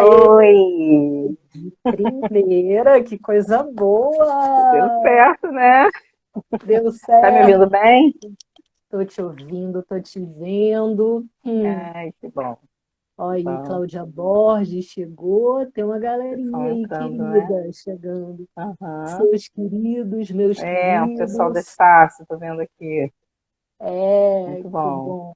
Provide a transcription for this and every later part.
Oi! Primeira, que coisa Deu boa! certo, né? Deu Tá me certo. ouvindo bem? Tô te ouvindo, tô te vendo. Ai, que bom, Olha que aí, bom. Cláudia Borges chegou. Tem uma galerinha Pessoal aí entrando, né? querida chegando. Aham. Seus queridos, meus É, o pessoal da queridos. Estácio, tô vendo aqui. É, Muito que bom. bom.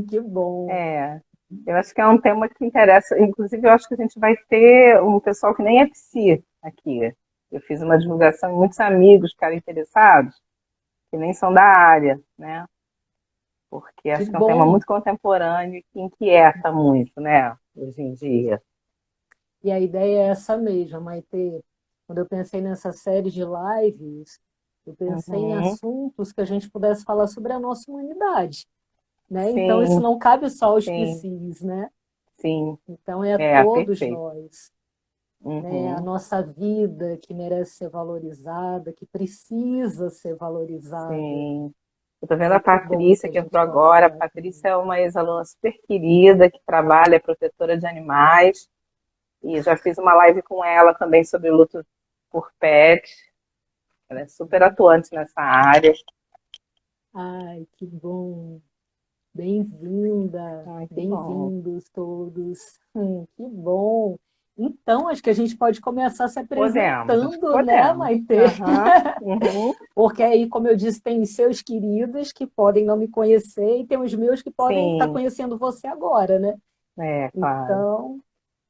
Que bom. É, eu acho que é um tema que interessa. Inclusive, eu acho que a gente vai ter um pessoal que nem é psi aqui. Eu fiz uma divulgação e muitos amigos ficaram interessados, que nem são da área, né? Porque Que acho que é um tema bom. muito contemporâneo e que inquieta muito, né, hoje em dia. E a ideia é essa mesma, Maitê. Quando eu pensei nessa série de lives, eu pensei em Uhum, assuntos que a gente pudesse falar sobre a nossa humanidade, né? Então, isso sim, não cabe só aos sim, PCs, né? sim, Então, é a é, todos perfeito. nós, né? A Uhum, nossa vida que merece ser valorizada, que precisa ser valorizada. sim. Eu estou vendo a E que bom que Patrícia, a que gente entrou pode agora. A falar aqui. Patrícia é uma ex-aluna super querida, que trabalha, é protetora de animais, e já fiz uma live com ela também sobre luto por pet. Ela é super atuante nessa área. Ai, que bom. Bem-vinda, Ai, que bom. bem-vindos todos. Que bom. Então, acho que a gente pode começar se Podemos, acho que apresentando, né, podemos. Maitê? Aham, uhum, Porque aí, como eu disse, tem os seus queridos que podem não me conhecer e tem os meus que podem estar sim, conhecendo você agora, né? é, claro. Então,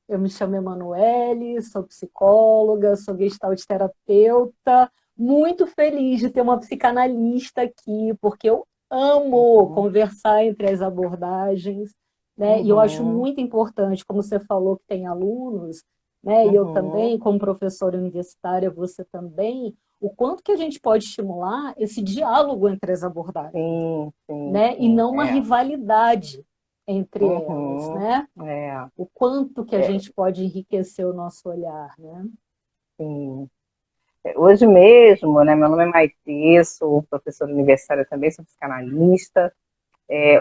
eu me chamo Emanuele, sou psicóloga, sou gestalt terapeuta, muito feliz de ter uma psicanalista aqui, porque eu amo Uhum, conversar entre as abordagens, né? E eu acho uhum, muito importante, como você falou que tem alunos, né? E eu uhum. também, como professora universitária, você também, o quanto que a gente pode estimular esse diálogo entre as abordagens, Sim, sim, né? E sim, não uma é. rivalidade entre elas, Uhum, né? é, O quanto que a é, gente pode enriquecer o nosso olhar, né? sim. Hoje mesmo, né, meu nome é Maitê, sou professora universitária também, sou psicanalista.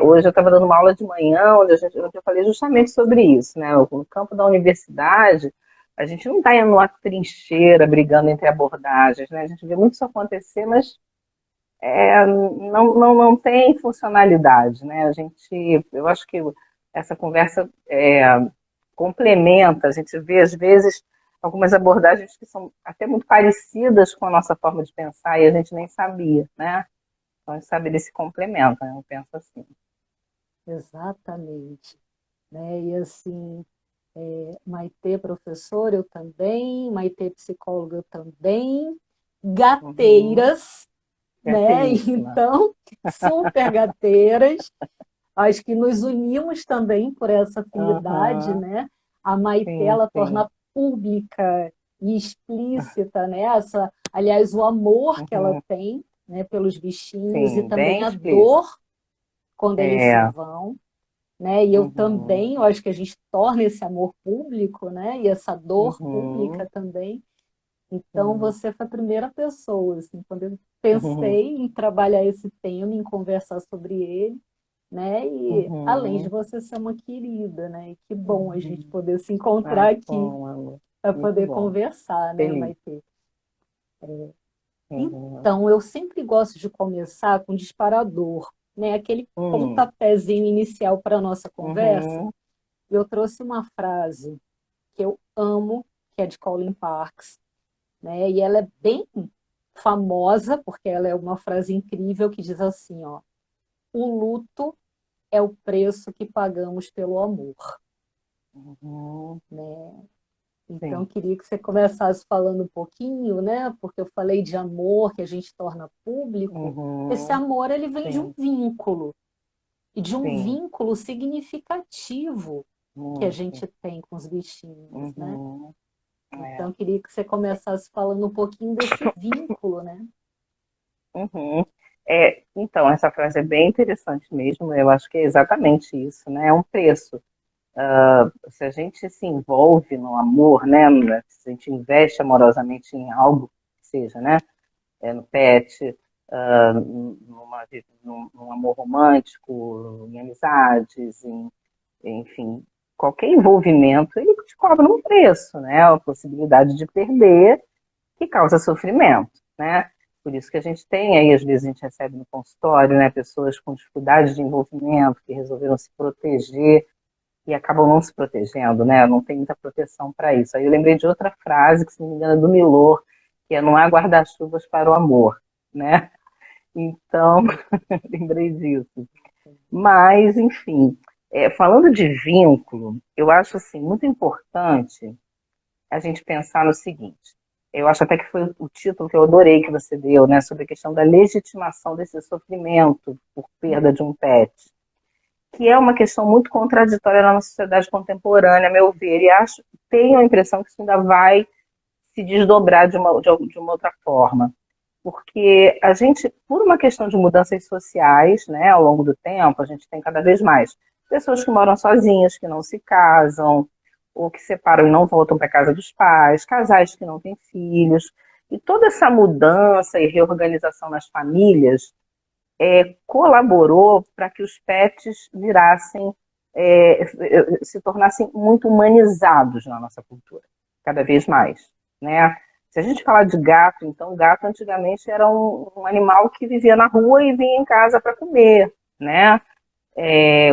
Hoje eu estava dando uma aula de manhã, onde eu falei justamente sobre isso, né? No campo da universidade, a gente não está indo numa trincheira brigando entre abordagens, né? A gente vê muito isso acontecer, mas não tem funcionalidade, né? Eu acho que essa conversa complementa, a gente vê às vezes algumas abordagens que são até muito parecidas com a nossa forma de pensar e a gente nem sabia, né? Então, a gente sabe desse complemento, né? Eu penso assim. Exatamente. Né? E assim, Maitê professora, eu também, Maitê psicóloga, eu também, Uhum. gateiras, né? Gatíssima. Então, super gateiras. Acho que nos unimos também por essa afinidade, Uhum. né? A Maitê, Sim, ela sim. torna pública e explícita, né? Aliás, o amor que ela Uhum. tem, né, pelos bichinhos e Sim, também bem a explícito. dor quando eles se É. vão, né? E eu Uhum. também, eu acho que a gente torna esse amor público, né? E essa dor Uhum. pública também. Então, Sim. você foi a primeira pessoa, assim, quando eu pensei Uhum. em trabalhar esse tema, em conversar sobre ele, né? E além de Uhum. você ser uma querida, né? E que bom a gente Uhum. poder se Ai, encontrar que aqui bom, amor. para Muito poder bom. conversar, né, Feliz. Maitê? Uhum. Então, eu sempre gosto de começar com disparador, né? Aquele Uhum. pontapézinho inicial para a nossa conversa. Uhum. Eu trouxe uma frase que eu amo, que é de Colin Parks, né? E ela é bem famosa, porque ela é uma frase incrível que diz assim, ó: o luto é o preço que pagamos pelo amor, Uhum. né? Então, Sim. queria que você começasse falando um pouquinho, né? Porque eu falei de amor que a gente torna público. Esse Uhum. amor, ele vem de um Sim. vínculo, e de um Sim. vínculo significativo que a Muito. gente tem com os bichinhos, né? Uhum. É. Então, queria que você começasse falando um pouquinho desse vínculo, né? Uhum. Então, essa frase é bem interessante mesmo. Eu acho que é exatamente isso, né? É um preço. Se a gente se envolve no amor, né? Se a gente investe amorosamente em algo, que seja, né? No pet, num amor romântico, em amizades, enfim, qualquer envolvimento, ele te cobra um preço, né? A possibilidade de perder, que causa sofrimento, né? Por isso que a gente tem aí, às vezes a gente recebe no consultório, né, pessoas com dificuldade de envolvimento, que resolveram se proteger e acabam não se protegendo, né? Não tem muita proteção para isso. Aí eu lembrei de outra frase, que se não me engano é do Milor, que é não há guarda-chuvas para o amor, né? Então, lembrei disso. Mas, enfim, falando de vínculo, eu acho assim muito importante a gente pensar no seguinte. Eu acho até que foi o título que eu adorei que você deu, né, sobre a questão da legitimação desse sofrimento por perda de um pet, que é uma questão muito contraditória na nossa sociedade contemporânea, a meu ver, e tenho a impressão que isso ainda vai se desdobrar de uma outra forma. Porque a gente, por uma questão de mudanças sociais, né, ao longo do tempo, a gente tem cada vez mais pessoas que moram sozinhas, que não se casam, ou que separam e não voltam para a casa dos pais, casais que não têm filhos. E toda essa mudança e reorganização nas famílias colaborou para que os pets se tornassem muito humanizados na nossa cultura, cada vez mais, né? Se a gente falar de gato, então, gato antigamente era um animal que vivia na rua e vinha em casa para comer, né?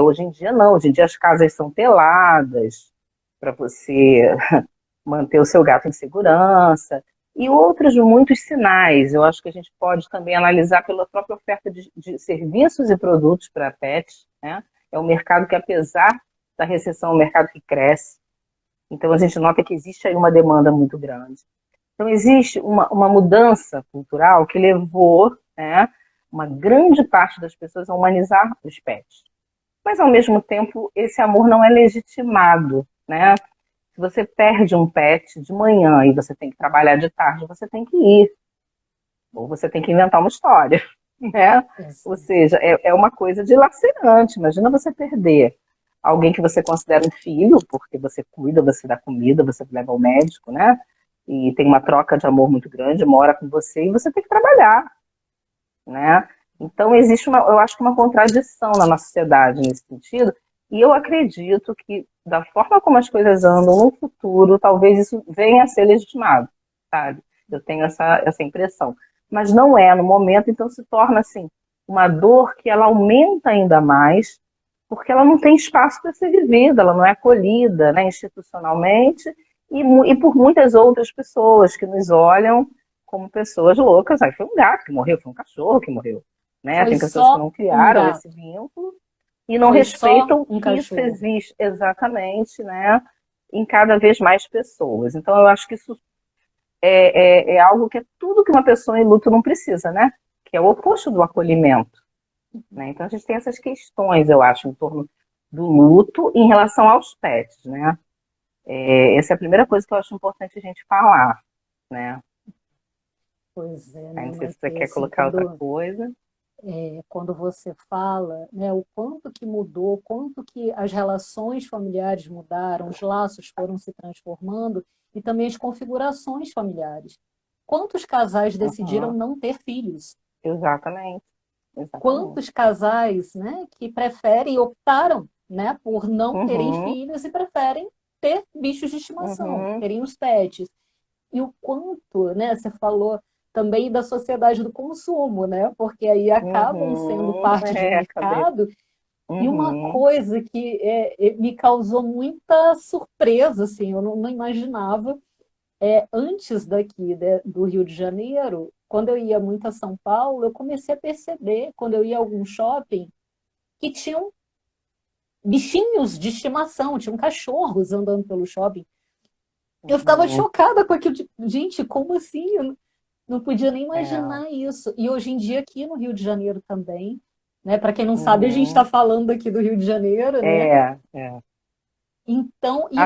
Hoje em dia não, hoje em dia as casas são teladas para você manter o seu gato em segurança e outros muitos sinais. Eu acho que a gente pode também analisar pela própria oferta de serviços e produtos para pets, né? É um mercado que, apesar da recessão, é um mercado que cresce. Então, a gente nota que existe aí uma demanda muito grande. Então, existe uma mudança cultural que levou, né, uma grande parte das pessoas a humanizar os pets. Mas, ao mesmo tempo, esse amor não é legitimado, né? Se você perde um pet de manhã e você tem que trabalhar de tarde, você tem que ir. Ou você tem que inventar uma história, né? Ou seja, é uma coisa dilacerante. Imagina você perder alguém que você considera um filho, porque você cuida, você dá comida, você leva ao médico, né? E tem uma troca de amor muito grande, mora com você e você tem que trabalhar, né? Então existe eu acho que uma contradição na nossa sociedade nesse sentido, e eu acredito que da forma como as coisas andam no futuro, talvez isso venha a ser legitimado, sabe? Eu tenho essa impressão. Mas não é no momento, então se torna assim uma dor que ela aumenta ainda mais, porque ela não tem espaço para ser vivida, ela não é acolhida, né, institucionalmente, e por muitas outras pessoas que nos olham como pessoas loucas. Aí foi um gato que morreu, foi um cachorro que morreu, né? Foi Tem pessoas que só não um criaram gato. esse vínculo e não Foi só respeitam um que isso cachorro. existe exatamente, né? Em cada vez mais pessoas. Então eu acho que isso é algo que é tudo que uma pessoa em luto não precisa, né? Que é o oposto do acolhimento, né? Então a gente tem essas questões, eu acho, em torno do luto em relação aos pets, né? Essa é a primeira coisa que eu acho importante a gente falar, né? Pois é, Aí né, não sei se Maite? você quer Assim, colocar outra coisa. quando você fala, né, o quanto que mudou, o quanto que as relações familiares mudaram, os laços foram se transformando e também as configurações familiares. Quantos casais decidiram Uhum. não ter filhos? Exatamente, exatamente. Quantos casais, né, que preferem, optaram, né, por não terem Uhum, filhos e preferem ter bichos de estimação, uhum, terem os pets. E o quanto, né, você falou também da sociedade do consumo, né, porque aí acabam sendo parte de um acabei. mercado. E uma Uhum, coisa que me causou muita surpresa, assim, eu não imaginava, antes daqui, né, do Rio de Janeiro, quando eu ia muito a São Paulo, eu comecei a perceber, quando eu ia a algum shopping, que tinham bichinhos de estimação, tinham cachorros andando pelo shopping. Eu ficava uhum, chocada com aquilo, tipo, gente, como assim? Eu não podia nem é, imaginar isso. E hoje em dia, aqui no Rio de Janeiro também, né? Para quem não sabe, a gente está uhum, falando aqui do Rio de Janeiro, né? é. Então, e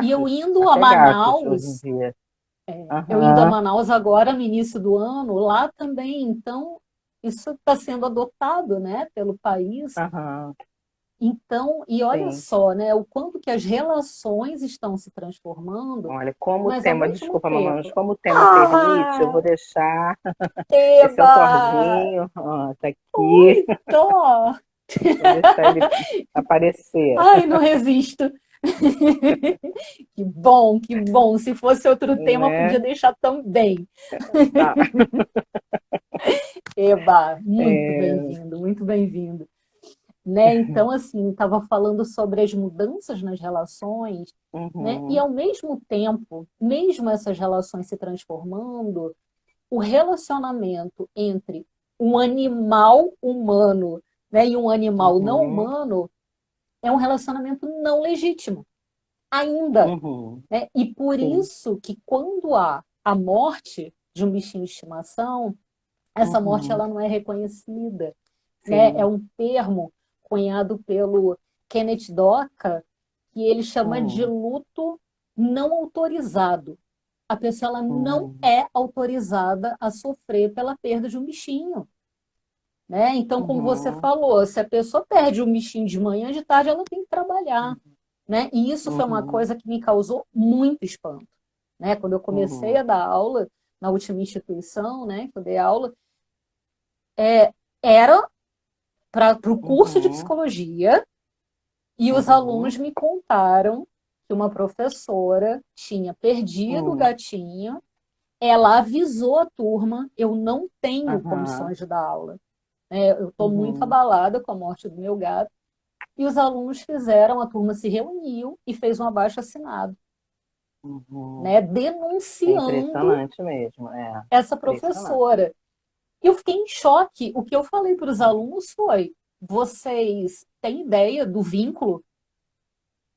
eu indo a Até gatos hoje em Manaus, dia. eu indo a Aham, Manaus agora, no início do ano, lá também, então, isso está sendo adotado, né, pelo país. aham, Então, e olha sim. só, né, o quanto que as relações estão se transformando, Olha, como o mas ao tema, mesmo desculpa, mamãe, mas tempo. como o tema permite, eu Ah, vou deixar esse é o Eba! Thorzinho, ó, tá aqui, Oi, Thor! vou deixar ele aparecer. Ai, não resisto. Que bom, que bom. Se fosse outro tema, podia né? deixar também. Tá. Eba, muito É, bem-vindo, muito bem-vindo. Né? Então, assim, estava falando sobre as mudanças nas relações, né? E uhum, ao mesmo tempo, mesmo essas relações se transformando, o relacionamento entre um animal humano, né, e um animal não uhum, humano é um relacionamento não legítimo, ainda. uhum, Né? E por sim, isso que quando há a morte de um bichinho de estimação, essa morte uhum, ela não é reconhecida, né? É sim, um termo cunhado pelo Kenneth Doka que ele chama de uhum, luto não autorizado. A pessoa ela não uhum, é autorizada a sofrer pela perda de um bichinho, né? Então, como você uhum, falou, se a pessoa perde um bichinho de manhã, de tarde ela tem que trabalhar, né? E isso foi uma uhum, coisa que me causou muito espanto, né? Quando eu comecei a uhum, dar aula na última instituição, né, que eu dei aula, era para o curso de uhum, psicologia e os uhum, alunos me contaram que uma professora tinha perdido o uhum, gatinho, ela avisou a turma, eu não tenho aham, condições de dar aula, né? Eu estou muito uhum, abalada com a morte do meu gato, e os alunos fizeram, a turma se reuniu e fez um abaixo-assinado, uhum. né, É denunciando impressionante mesmo, é essa impressionante. professora. E eu fiquei em choque. O que eu falei para os alunos foi: vocês têm ideia do vínculo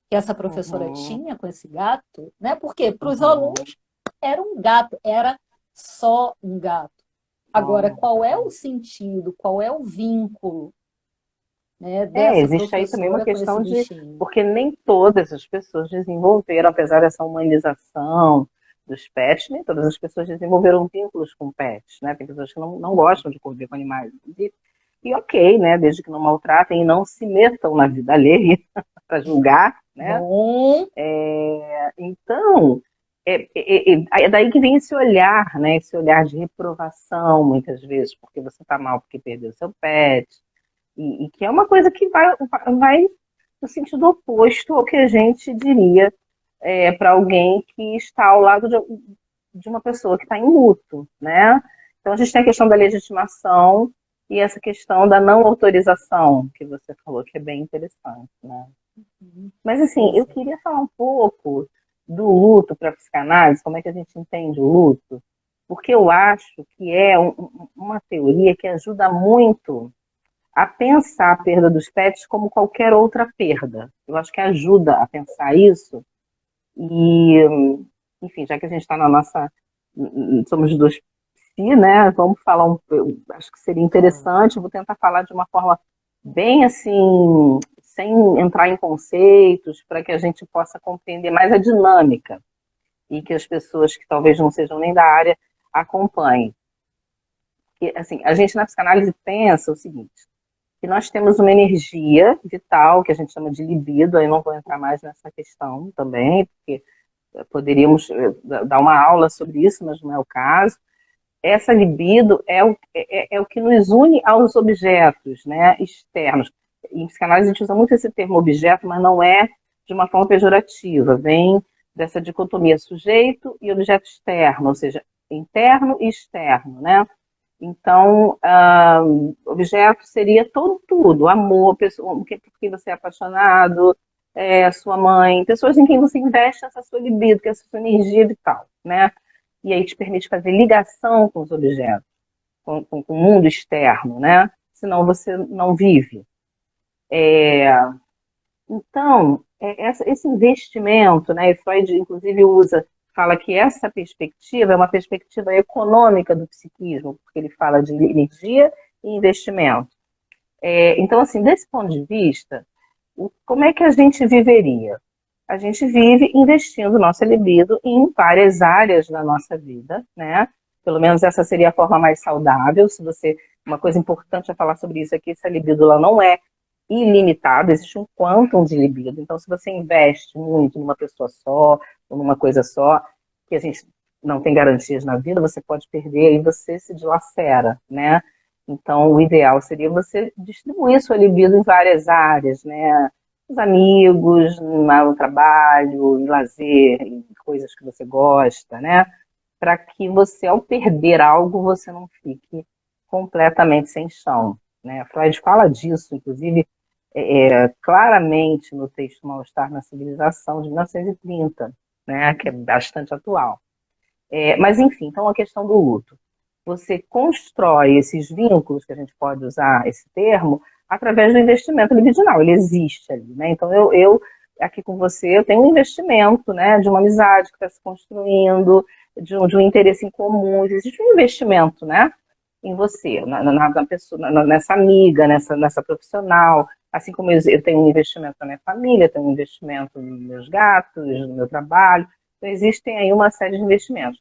que essa professora Uhum, tinha com esse gato? Né? Porque para os uhum, alunos era um gato, era só um gato. Agora, olha. qual é o sentido, qual é o vínculo, né, É, dessa existe aí também uma professora com esse questão de, bichinho? porque nem todas as pessoas desenvolveram, apesar dessa humanização dos pets, nem todas as pessoas desenvolveram vínculos com pets, né? Tem pessoas que não gostam de conviver com animais. E ok, né? Desde que não maltratem e não se metam na vida alheia para julgar, né? Bom, Então, é daí que vem esse olhar, né? Esse olhar de reprovação, muitas vezes, porque você está mal porque perdeu seu pet, e que é uma coisa que vai no sentido oposto ao que a gente diria para alguém que está ao lado de uma pessoa que está em luto, né? Então a gente tem a questão da legitimação e essa questão da não autorização, que você falou, que é bem interessante, né? Mas assim, pois eu é. queria falar um pouco do luto para a psicanálise, como é que a gente entende o luto, porque eu acho que é uma teoria que ajuda muito a pensar a perda dos pets como qualquer outra perda. Eu acho que ajuda a pensar isso. E, enfim, já que a gente está na nossa. Somos dois psi, né? Vamos falar um. Eu acho que seria Claro. interessante, vou tentar falar de uma forma bem assim, sem entrar em conceitos, para que a gente possa compreender mais a dinâmica e que as pessoas que talvez não sejam nem da área acompanhem. E, assim, a gente na psicanálise pensa o seguinte: que nós temos uma energia vital, que a gente chama de libido, aí não vou entrar mais nessa questão também, porque poderíamos dar uma aula sobre isso, mas não é o caso. Essa libido é o que nos une aos objetos, né, externos. Em psicanálise a gente usa muito esse termo objeto, mas não é de uma forma pejorativa, vem dessa dicotomia sujeito e objeto externo, ou seja, interno e externo, né? Então, objeto seria tudo, amor, pessoa, por quem você é apaixonado, a sua mãe, pessoas em quem você investe essa sua libido, que é essa sua energia vital, né? E aí te permite fazer ligação com os objetos, com o mundo externo, né? Senão você não vive. Então, esse investimento, né, e Freud inclusive fala que essa perspectiva é uma perspectiva econômica do psiquismo, porque ele fala de energia e investimento. Então, assim, desse ponto de vista, como é que a gente viveria? A gente vive investindo nossa libido em várias áreas da nossa vida, né? Pelo menos essa seria a forma mais saudável. Se você, uma coisa importante a falar sobre isso é que essa libido ela não é ilimitada, existe um quantum de libido. Então, se você investe muito numa pessoa só, ou numa coisa só, que a gente não tem garantias na vida, você pode perder e você se dilacera, né? Então, o ideal seria você distribuir sua libido em várias áreas, né? os amigos, no trabalho, em lazer, em coisas que você gosta, né? Para que você, ao perder algo, você não fique completamente sem chão, né? Freud fala disso, inclusive, claramente no texto Mal-Estar na Civilização, de 1930, né? Que é bastante atual. Mas, enfim, então a questão do luto. Você constrói esses vínculos, que a gente pode usar esse termo, através do investimento libidinal. Ele existe ali, né? Então, eu aqui com você, eu tenho um investimento, né, de uma amizade que está se construindo, de um interesse em comum. Existe um investimento, né, em você, na pessoa, nessa amiga, nessa profissional. Assim como eu tenho um investimento na minha família, tenho um investimento nos meus gatos, no meu trabalho. Então, existem aí uma série de investimentos.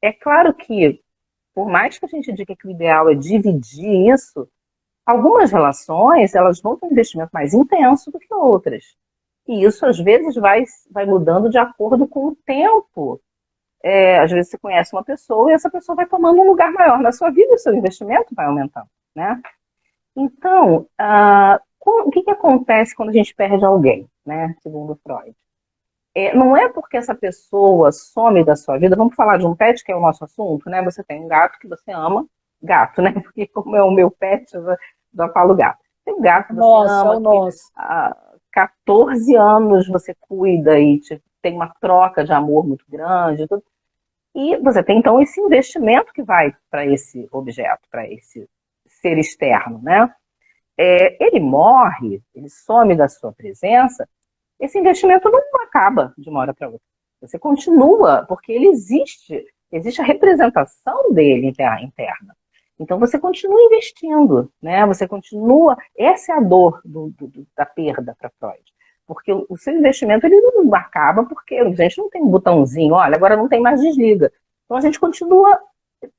É claro que, por mais que a gente diga que o ideal é dividir isso, algumas relações elas vão ter um investimento mais intenso do que outras. E isso, às vezes, vai mudando de acordo com o tempo. Às vezes você conhece uma pessoa e essa pessoa vai tomando um lugar maior na sua vida e o seu investimento vai aumentando, né? Então, o que acontece quando a gente perde alguém, né? Segundo Freud. Não é porque essa pessoa some da sua vida, vamos falar de um pet, que é o nosso assunto, né? Você tem um gato que você ama, gato, né? Porque como é o meu pet, eu já falo gato. Tem um gato que você Nosso, é o ama, que nosso. há 14 anos você cuida e tem uma troca de amor muito grande. Tudo. E você tem, então, esse investimento que vai para esse objeto, para esse ser externo, né? Ele morre, ele some da sua presença, esse investimento não acaba de uma hora para outra. Você continua, porque ele existe a representação dele interna. Então você continua investindo, né? Você continua. Essa é a dor da perda para Freud. Porque o seu investimento ele não acaba, porque a gente não tem um botãozinho, olha, agora não tem mais desliga. Então a gente continua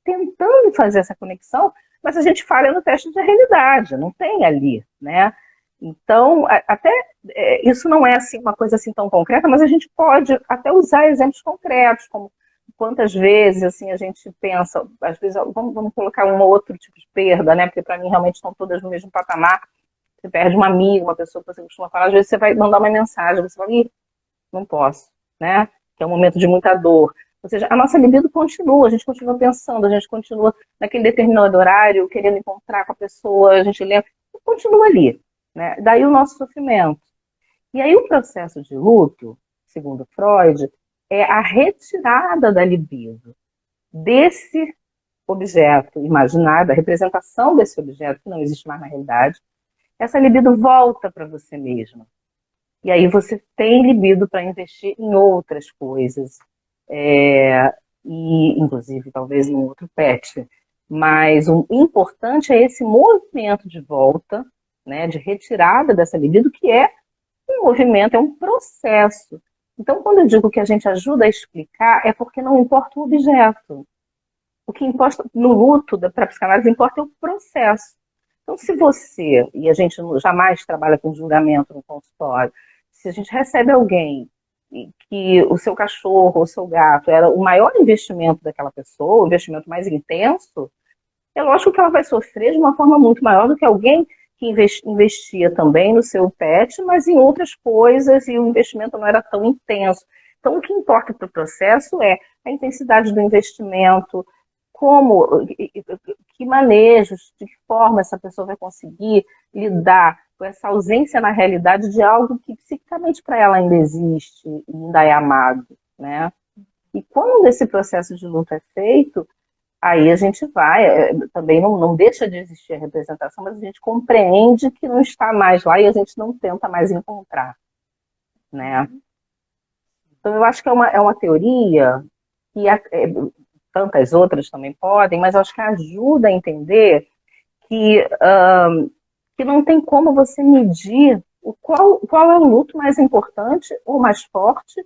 tentando fazer essa conexão, mas a gente falha no teste de realidade, não tem ali, né? Então, até isso não é assim uma coisa assim tão concreta, mas a gente pode até usar exemplos concretos, como quantas vezes assim a gente pensa, às vezes vamos colocar um outro tipo de perda, né? Porque para mim realmente estão todas no mesmo patamar. Você perde um amigo, uma pessoa que você costuma falar, às vezes você vai mandar uma mensagem, você fala, ih, não posso, né? Que é um momento de muita dor. Ou seja, a nossa libido continua, a gente continua pensando, a gente continua naquele determinado horário, querendo encontrar com a pessoa, a gente lembra, continua ali, né? Daí o nosso sofrimento. E aí o processo de luto, segundo Freud, é a retirada da libido desse objeto imaginário, da representação desse objeto que não existe mais na realidade. Essa libido volta para você mesma. E aí você tem libido para investir em outras coisas, e inclusive talvez em outro pet. Mas o importante é esse movimento de volta, né, de retirada dessa libido, que é um movimento, é um processo. Então, quando eu digo que a gente ajuda a explicar, é porque não importa o objeto. O que importa no luto, para a psicanálise, importa é o processo. Então, se você, e a gente jamais trabalha com julgamento no consultório, se a gente recebe alguém que o seu cachorro ou o seu gato era o maior investimento daquela pessoa, o investimento mais intenso, é lógico que ela vai sofrer de uma forma muito maior do que alguém que investia também no seu pet, mas em outras coisas e o investimento não era tão intenso. Então, o que importa para o processo é a intensidade do investimento, como, que manejos, de que forma essa pessoa vai conseguir lidar com essa ausência na realidade de algo que psicicamente para ela ainda existe e ainda é amado, né? E quando esse processo de luta é feito, aí a gente vai, também não deixa de existir a representação, mas a gente compreende que não está mais lá e a gente não tenta mais encontrar, né? Então eu acho que é uma teoria que tantas outras também podem, mas eu acho que ajuda a entender que, que não tem como você medir qual é o luto mais importante ou mais forte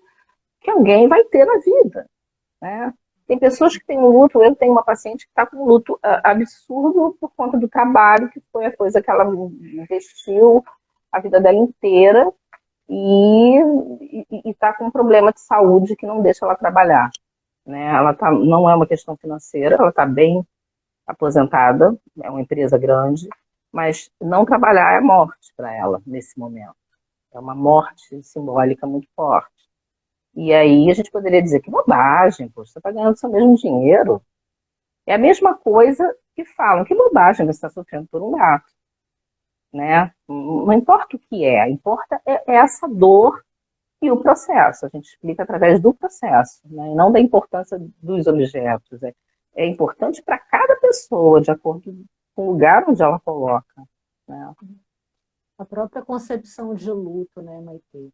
que alguém vai ter na vida, né? Tem pessoas que têm um luto, eu tenho uma paciente que está com um luto absurdo por conta do trabalho, que foi a coisa que ela investiu a vida dela inteira e está com um problema de saúde que não deixa ela trabalhar, né? Não é uma questão financeira, ela está bem aposentada, é uma empresa grande, mas não trabalhar é morte para ela nesse momento. É uma morte simbólica muito forte. E aí a gente poderia dizer que bobagem, poxa, você está ganhando seu mesmo dinheiro. É a mesma coisa que falam, que bobagem você está sofrendo por um gato, né? Não importa o que é, importa essa dor e o processo. A gente explica através do processo, né? E não da importância dos objetos. É importante para cada pessoa, de acordo com o lugar onde ela coloca, né? A própria concepção de luto, né, Maite?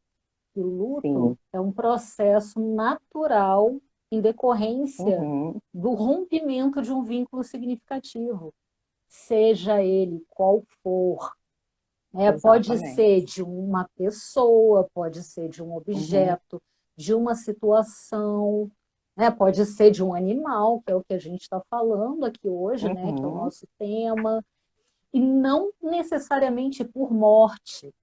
O luto Sim. é um processo natural em decorrência Uhum. do rompimento de um vínculo significativo, seja ele qual for, né? Pode ser Exatamente. de uma pessoa, pode ser de um Uhum. objeto, de uma situação, né? Pode ser de um animal, que é o que a gente está falando aqui hoje, né? Que é o Uhum. nosso tema, e não necessariamente por morte,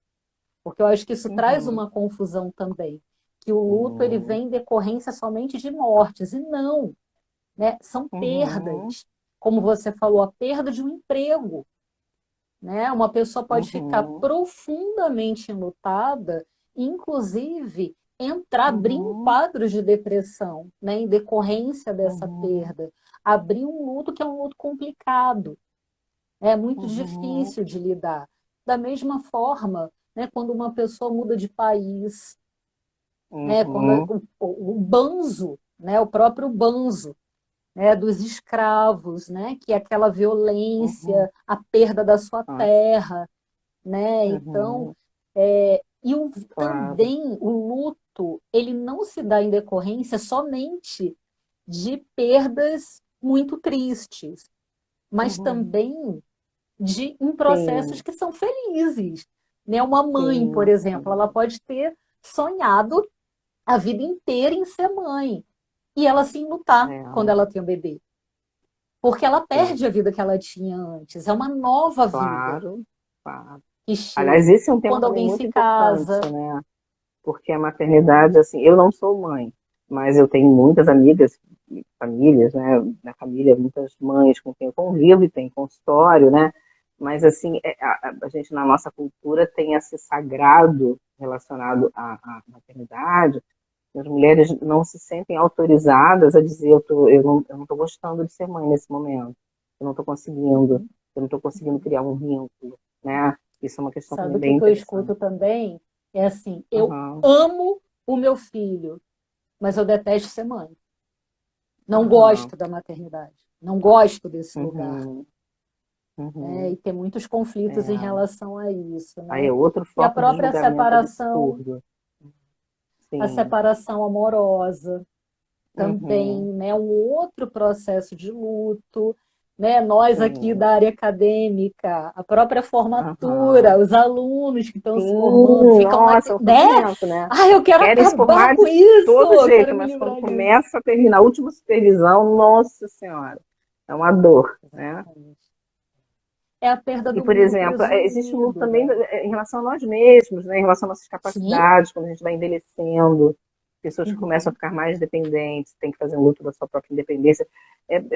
porque eu acho que isso traz Uhum. uma confusão também, que o luto ele Uhum. vem em decorrência somente de mortes, e não, né? São Uhum. perdas, como você falou, a perda de um emprego, né? Uma pessoa pode ficar Uhum. profundamente enlutada, inclusive entrar, abrir um Uhum. quadro de depressão, né? Em decorrência dessa Uhum. perda, abrir um luto que é um luto complicado, é muito Uhum. difícil de lidar. Da mesma forma, né, quando uma pessoa muda de país, né, quando Uhum. o banzo, né, o próprio banzo, né, dos escravos, né, que é aquela Uhum. violência, a perda da sua Ah, terra, né? Então, uhum. Claro. também o luto, ele não se dá em decorrência somente de perdas muito tristes, mas Uhum. também em processos Sim, que são felizes. Né? Uma mãe, por sim, exemplo, ela sim. pode ter sonhado a vida inteira em ser mãe e ela se enlutar quando É, ela tem um bebê, porque ela perde sim. a vida que ela tinha antes, é uma nova vida Claro, claro. que Aliás, chega. esse é um tema Quando também alguém muito se importante, casa, né? Porque a maternidade, assim, eu não sou mãe, mas eu tenho muitas amigas, famílias, né? Na família, muitas mães com quem eu convivo e tem consultório, né? Mas, assim, a gente, na nossa cultura, tem esse sagrado relacionado à maternidade. As mulheres não se sentem autorizadas a dizer eu não estou gostando de ser mãe nesse momento, eu não estou conseguindo criar um vínculo, né? Isso é uma questão também sabe o bem que eu escuto interessante. também? É assim, eu Aham, amo o meu filho, mas eu detesto ser mãe. Não aham, gosto da maternidade, não gosto desse lugar. uhum, Né? uhum. E tem muitos conflitos em É. relação a isso, Aí né? é outro E a foco de própria julgamento separação, absurdo. a Sim. separação amorosa também, Uhum, né? Um outro processo de luto, né? Nós aqui sim. da área acadêmica, a própria Aham. formatura, os alunos que estão se formando, Sim, ficam, nossa, é um né? sofrimento, né? Ah, eu quero Querem se acabar formar com de isso, todo eu quero jeito, me mas quando livrar disso. começa a terminar a última supervisão, nossa senhora, é uma dor, né? É a perda E, do por mundo exemplo, existe um luto presumido, também né? em relação a nós mesmos, né? Em relação às nossas Sim. capacidades, quando a gente vai envelhecendo, pessoas que começam a Uhum. ficar mais dependentes, tem que fazer um luto da sua própria independência.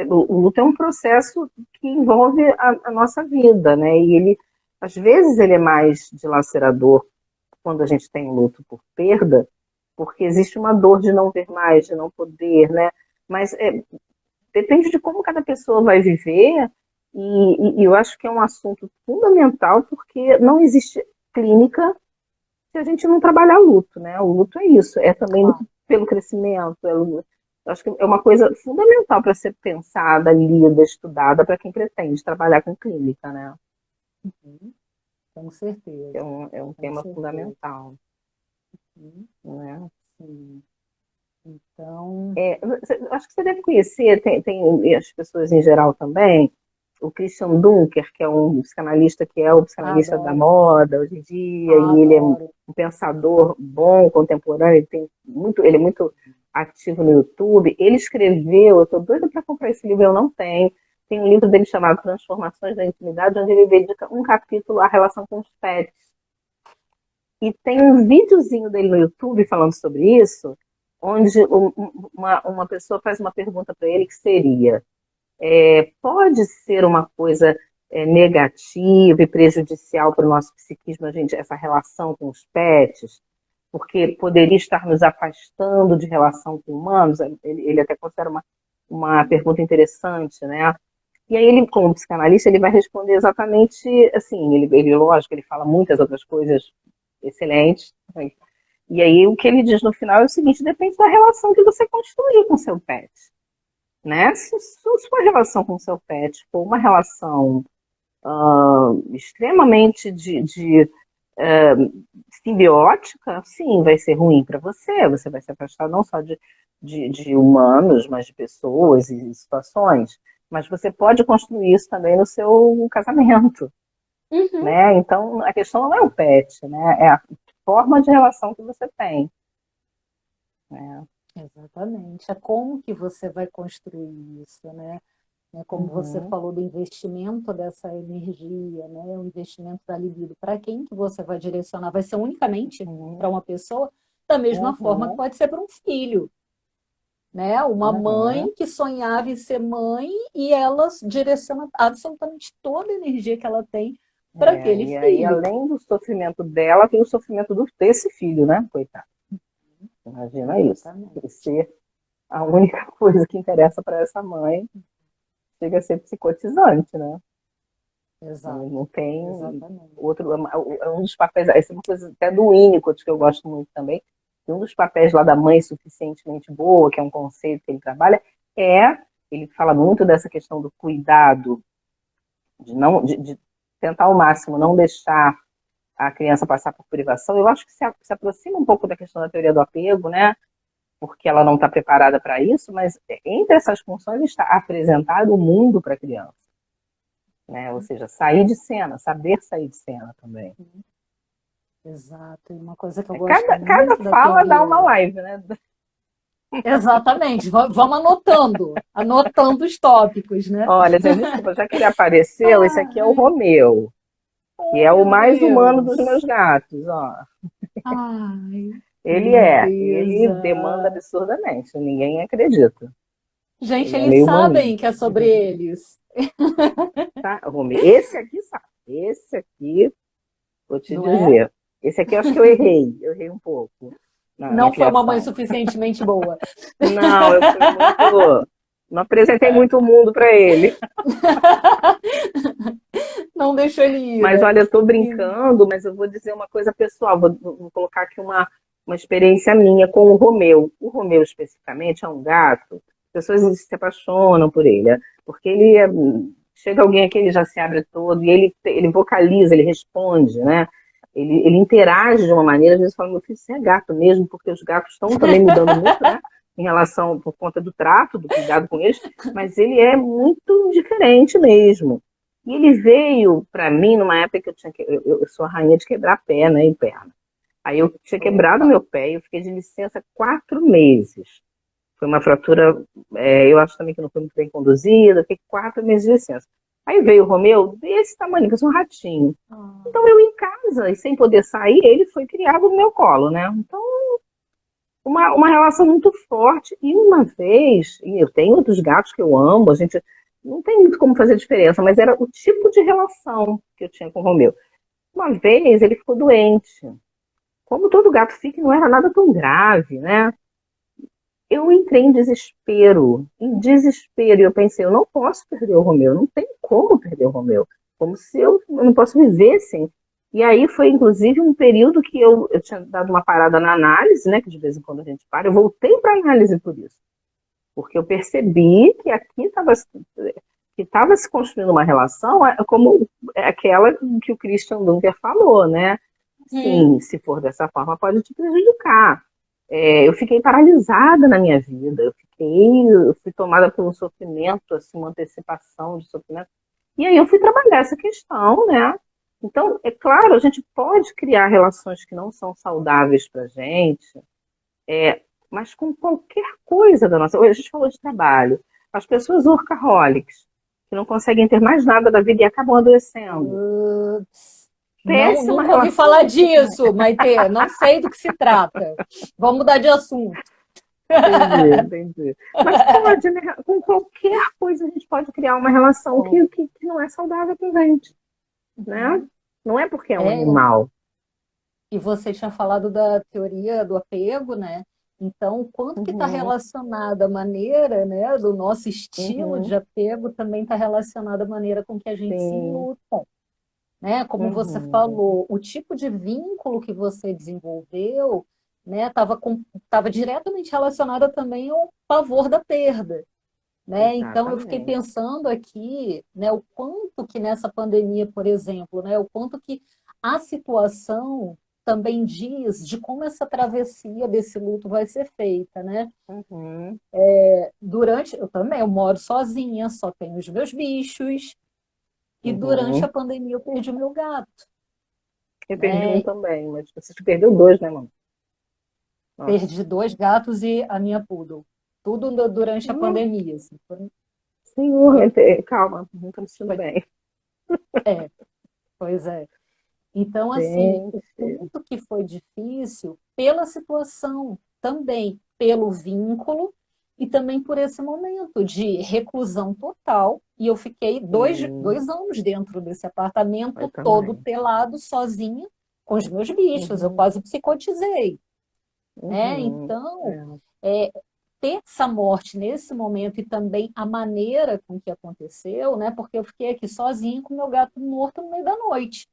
O luto é um processo que envolve a nossa vida, né? E ele, às vezes, ele é mais dilacerador quando a gente tem um luto por perda, porque existe uma dor de não ver mais, de não poder, né? Mas depende de como cada pessoa vai viver, e eu acho que é um assunto fundamental, porque não existe clínica se a gente não trabalhar luto, né? O luto é isso, é também luto Claro. pelo crescimento, eu acho que é uma coisa fundamental para ser pensada, lida, estudada, para quem pretende trabalhar com clínica, né? Uhum. Com certeza, É um com tema certeza. fundamental, Uhum. né? Sim. Então, Acho que você deve conhecer, tem as pessoas em geral também, o Christian Dunker, que é um psicanalista que é o psicanalista da adoro, moda hoje em dia, e ele é um adoro. pensador bom, contemporâneo, ele é muito ativo no YouTube. Ele escreveu, eu estou doida para comprar esse livro, eu não tenho. Tem um livro dele chamado Transformações da Intimidade, onde ele dedica um capítulo à relação com os pets. E tem um videozinho dele no YouTube falando sobre isso, onde uma pessoa faz uma pergunta para ele que seria: pode ser uma coisa negativo e prejudicial para o nosso psiquismo, essa relação com os pets, porque poderia estar nos afastando de relação com humanos? Ele até considera uma pergunta interessante, né? E aí ele, como psicanalista, ele vai responder exatamente assim, lógico, ele fala muitas outras coisas excelentes, né? E aí o que ele diz no final é o seguinte: depende da relação que você construir com seu pet, né? Se sua relação com seu pet for uma relação extremamente simbiótica, sim, vai ser ruim para você. Você vai se afastar não só de humanos, mas de pessoas e situações. Mas você pode construir isso também no seu casamento, né? Então, a questão não é o pet, né? É a forma de relação que você tem, né? Exatamente. É como que você vai construir isso, né? Como você falou do investimento dessa energia, né? O investimento da libido. Para quem que você vai direcionar? Vai ser unicamente para uma pessoa? Da mesma forma que pode ser para um filho, né? Uma mãe que sonhava em ser mãe e ela direciona absolutamente toda a energia que ela tem para aquele E filho. aí, além do sofrimento dela, tem o sofrimento desse filho, né? Coitado. Imagina isso. Ser a única coisa que interessa para essa mãe chega a ser psicotizante, né? Exato. Não tem Exatamente. outro. É um dos papéis, essa é uma coisa até do Winnicott, que eu gosto muito também. E um dos papéis lá da mãe suficientemente boa, que é um conceito que ele trabalha, ele fala muito dessa questão do cuidado, de tentar ao máximo não deixar a criança passar por privação. Eu acho que se aproxima um pouco da questão da teoria do apego, né? Porque ela não está preparada para isso, mas entre essas funções está apresentar o mundo para a criança, né? Ou seja, sair de cena, saber sair de cena também. Exato, e uma coisa que eu gosto Cada muito da fala teoria... dá uma live, né? Exatamente, vamos anotando os tópicos, né? Olha, gente, desculpa, já que ele apareceu, esse aqui é o Romeu, que é o Meu mais humano dos Deus! meus gatos, ó. Ai, Ele demanda lindeza! absurdamente, ninguém acredita. Gente, Ele é eles meio maninho. sabem que é sobre eles, Tá, Romeu, esse aqui sabe, esse aqui, vou te não é? dizer, esse aqui eu acho que eu errei um pouco na Não foi uma mãe criação. suficientemente boa. Não, eu fui muito. Não apresentei muito o mundo para ele. Não deixou ele ir, Mas né? olha, eu tô brincando, mas eu vou dizer uma coisa pessoal. Vou colocar aqui uma experiência minha com o Romeu. O Romeu, especificamente, é um gato. As pessoas se apaixonam por ele, porque chega alguém aqui, ele já se abre todo, e ele vocaliza, ele responde, né? Ele interage de uma maneira, às vezes fala, meu filho, você é gato mesmo, porque os gatos estão também mudando muito, né? Em relação, por conta do trato, do cuidado com eles, mas ele é muito diferente mesmo. E ele veio para mim numa época que eu sou a rainha de quebrar pé, né, e perna. Aí eu tinha quebrado Opa. meu pé e eu fiquei de licença 4 meses. Foi uma fratura, eu acho também que não foi muito bem conduzida, fiquei 4 meses de licença. Aí veio o Romeu desse tamanho, que um ratinho. Então eu em casa, e sem poder sair, ele foi criado no meu colo, né? Então, uma relação muito forte. E uma vez, e eu tenho outros gatos que eu amo, a gente não tem muito como fazer diferença, mas era o tipo de relação que eu tinha com o Romeu. Uma vez ele ficou doente. Como todo gato fica, não era nada tão grave, né? Eu entrei em desespero, e eu pensei, eu não posso perder o Romeu, não tem como perder o Romeu, como se eu não posso viver assim. E aí foi, inclusive, um período que eu tinha dado uma parada na análise, né, que de vez em quando a gente para, eu voltei para a análise por isso, porque eu percebi que aqui estava se construindo uma relação como aquela que o Christian Dunker falou, né? Sim, se for dessa forma, pode te prejudicar. Eu fiquei paralisada na minha vida, eu fui tomada por um sofrimento, assim, uma antecipação de sofrimento. E aí eu fui trabalhar essa questão, né? Então, é claro, a gente pode criar relações que não são saudáveis para a gente, mas com qualquer coisa da nossa... Hoje a gente falou de trabalho. As pessoas workaholics, que não conseguem ter mais nada da vida e acabam adoecendo. Não, Péssima nunca ouvi relação. falar disso, Maitê. Não sei do que se trata. Vamos mudar de assunto. Entendi, entendi. Mas pode, né? Com qualquer coisa a gente pode criar uma relação Bom, que não é saudável com a gente, né? uhum. Não é porque é um É, animal. e você tinha falado da teoria do apego, né? Então, o quanto que está Uhum, relacionada a maneira, né, do nosso estilo de uhum, apego também está relacionada à maneira com que a gente se sim, nutre, né? Como você uhum, falou, o tipo de vínculo que você desenvolveu, né, estava diretamente relacionada também ao pavor da perda, né? Então eu fiquei exatamente. pensando aqui, né, o quanto que nessa pandemia, por exemplo, né, o quanto que a situação também diz de como essa travessia desse luto vai ser feita, né? Uhum, Eu também, eu moro sozinha, só tenho os meus bichos, e durante a uhum. pandemia eu perdi o meu gato, Eu perdi um né? também, mas você perdeu dois, né, mano? Nossa. Perdi dois gatos e a minha poodle. Tudo durante a Hum, pandemia. Assim. Senhor, calma, não tô me sentindo Foi- bem. é, pois é. Então, assim, o Gente. quanto que foi difícil pela situação, também pelo vínculo e também por esse momento de reclusão total. E eu fiquei Sim, 2 anos dentro desse eu apartamento, todo também. telado, sozinha, com os meus bichos. Eu Uhum, quase psicotizei, né? uhum, Então, é, é, ter essa morte nesse momento e também a maneira com que aconteceu, né? Porque eu fiquei aqui sozinha com meu gato morto no meio da noite.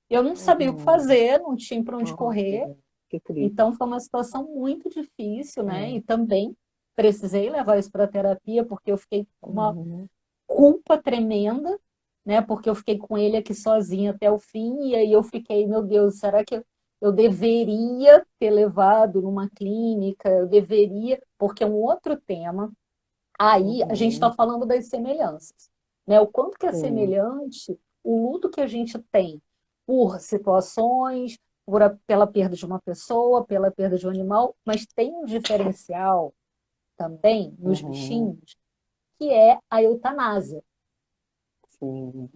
Eu não sabia o que uhum. fazer, não tinha para onde Nossa, correr, gente, que triste. então foi uma situação muito difícil, né? É. E também precisei levar isso para terapia, porque eu fiquei com uma Uhum, culpa tremenda, né? Porque eu fiquei com ele aqui sozinha até o fim, e aí eu fiquei, meu Deus, será que eu deveria ter levado numa clínica? Eu deveria, porque é um outro tema. Aí a gente está uhum, falando das semelhanças, né? O quanto que é sim. semelhante o luto que a gente tem por situações, pela perda de uma pessoa, pela perda de um animal, mas tem um diferencial também nos Uhum, bichinhos, que é a eutanásia. sim.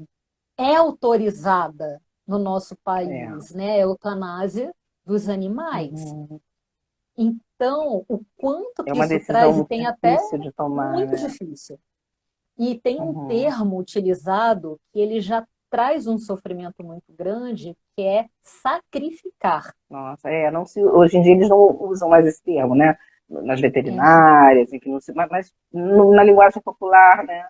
É autorizada no nosso É. país, né? A eutanásia dos animais. Uhum. Então, o quanto É que uma isso traz, e decisão tem até difícil de tomar, muito né? difícil. E tem um Uhum. termo utilizado que ele já traz um sofrimento muito grande, que é sacrificar. Nossa, não se, hoje em dia eles não usam mais esse termo, né? Nas É, veterinárias, enfim, não se, mas na linguagem popular, né?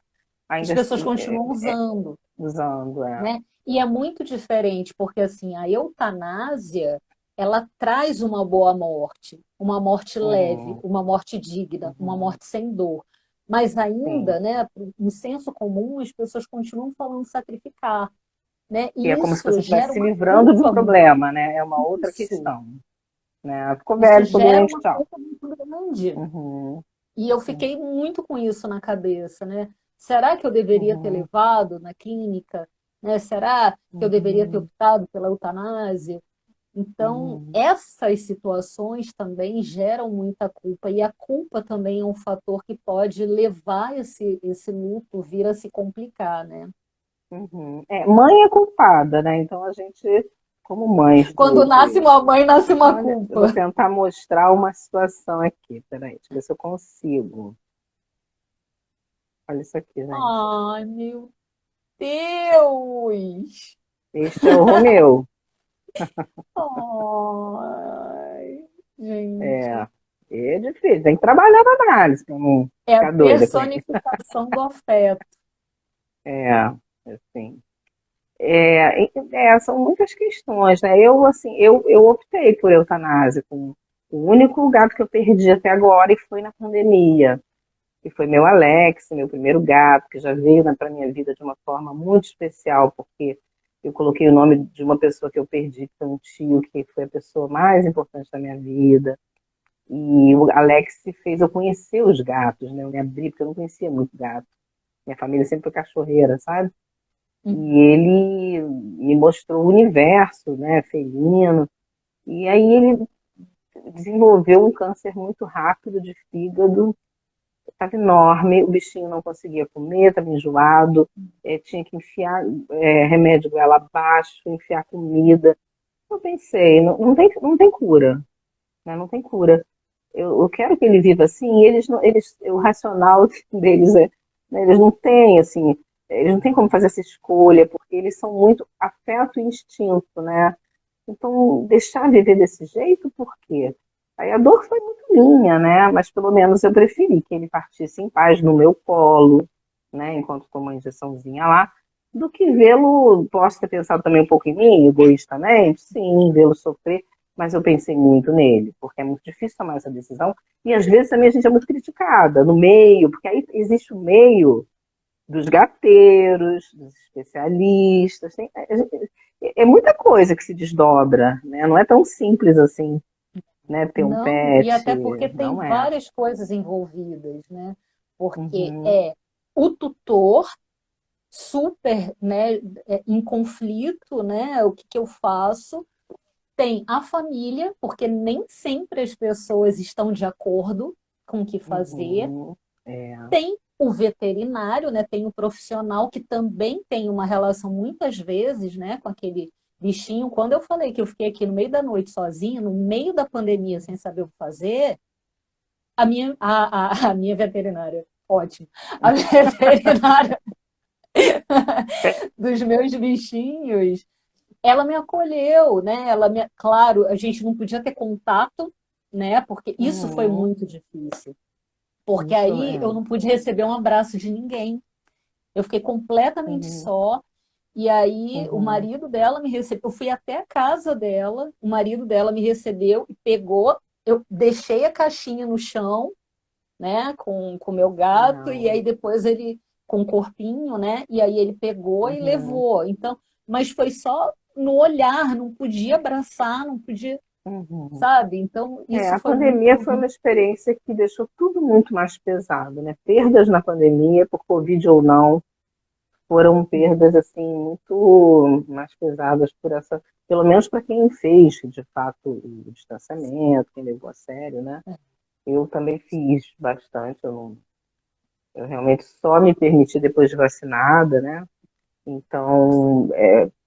as Ainda pessoas continuam usando, usando, né? E é muito diferente, porque assim, a eutanásia, ela traz uma boa morte, uma morte leve, Uhum, uma morte digna, uma uhum, morte sem dor. Mas ainda, sim. né, no senso comum, as pessoas continuam falando sacrificar, né? E é E como se isso você gera estivesse se uma livrando de um culpa muito. problema, né? É uma outra Isso. questão, né? Ficou Isso velho, ficou gera doente, uma tchau. culpa muito grande. Uhum, E eu fiquei muito com isso na cabeça, né? Será que eu deveria ter uhum, levado na clínica? Né? Será que eu deveria ter uhum, optado pela eutanásia? Então, uhum, essas situações também geram muita culpa, e a culpa também é um fator que pode levar esse luto vir a se complicar, né? uhum. Mãe é culpada, né? Então a gente, como mães Quando nasce uma mãe, nasce uma olha, eu vou culpa. tentar mostrar uma situação aqui. Peraí, deixa eu ver se eu consigo. Olha isso aqui, gente. Ai, meu Deus! Este é o Romeu. Ai, É, gente. é difícil. Tem que trabalhar na análise para não É a ficar doida com ele. personificação do afeto. É, assim. São muitas questões, né? Eu optei por eutanásia com o único gato que eu perdi até agora e foi na pandemia. E foi meu Alex, meu primeiro gato, que já veio para minha vida de uma forma muito especial, porque eu coloquei o nome de uma pessoa que eu perdi, que foi um tio, que foi a pessoa mais importante da minha vida. E o Alex fez eu conhecer os gatos, né? Eu me abri, porque eu não conhecia muito gato. Minha família sempre foi cachorreira, sabe? E ele me mostrou o universo, né, felino. E aí ele desenvolveu um câncer muito rápido de fígado, estava enorme, o bichinho não conseguia comer, estava enjoado, tinha que enfiar remédio goela abaixo, enfiar comida. Eu pensei, não tem cura, né? Não tem cura. eu quero que ele viva assim, e o racional deles né, eles não têm, assim, eles não têm como fazer essa escolha, porque eles são muito afeto e instinto, né? Então, deixar viver desse jeito, por quê? Aí a dor foi muito minha, né? Mas pelo menos eu preferi que ele partisse em paz no meu colo, né? Enquanto toma uma injeçãozinha lá, do que vê-lo. Posso ter pensado também um pouco em mim, egoístamente, sim, vê-lo sofrer, mas eu pensei muito nele, porque é muito difícil tomar essa decisão. E às vezes também a gente é muito criticada no meio, porque aí existe o meio dos gateiros, dos especialistas. É muita coisa que se desdobra, né? Não é tão simples assim, né? Ter um Não, e pet, até porque tem não é. várias coisas envolvidas, né? Porque Uhum, é o tutor super, né, em conflito, né? O que que eu faço? Tem a família, porque nem sempre as pessoas estão de acordo com o que fazer. uhum, é, Tem o veterinário, né? Tem o profissional que também tem uma relação muitas vezes, né, com aquele bichinho. Quando eu falei que eu fiquei aqui no meio da noite sozinha, no meio da pandemia, sem saber o que fazer, a minha veterinária, ótimo, a minha veterinária dos meus bichinhos, ela me acolheu, né? Claro, a gente não podia ter contato, né? Porque isso foi uhum, muito difícil. Porque isso aí eu é. não pude receber um abraço de ninguém. Eu fiquei completamente Uhum, só. E aí o uhum, marido dela me recebeu. Eu fui até a casa dela, o marido dela me recebeu e pegou. Eu deixei a caixinha no chão, né, com o meu gato, e não, aí depois ele, com o corpinho, né, e aí ele pegou e uhum, levou. Então, mas foi só no olhar, não podia abraçar, não podia, uhum. sabe? Então, É, isso a foi pandemia muito. foi uma experiência que deixou tudo muito mais pesado, né? Perdas na pandemia, por Covid ou não, foram perdas assim muito mais pesadas por essa, pelo menos para quem fez de fato o distanciamento, quem levou a sério, né? Eu também fiz bastante, eu realmente só me permiti depois de vacinada, né? Então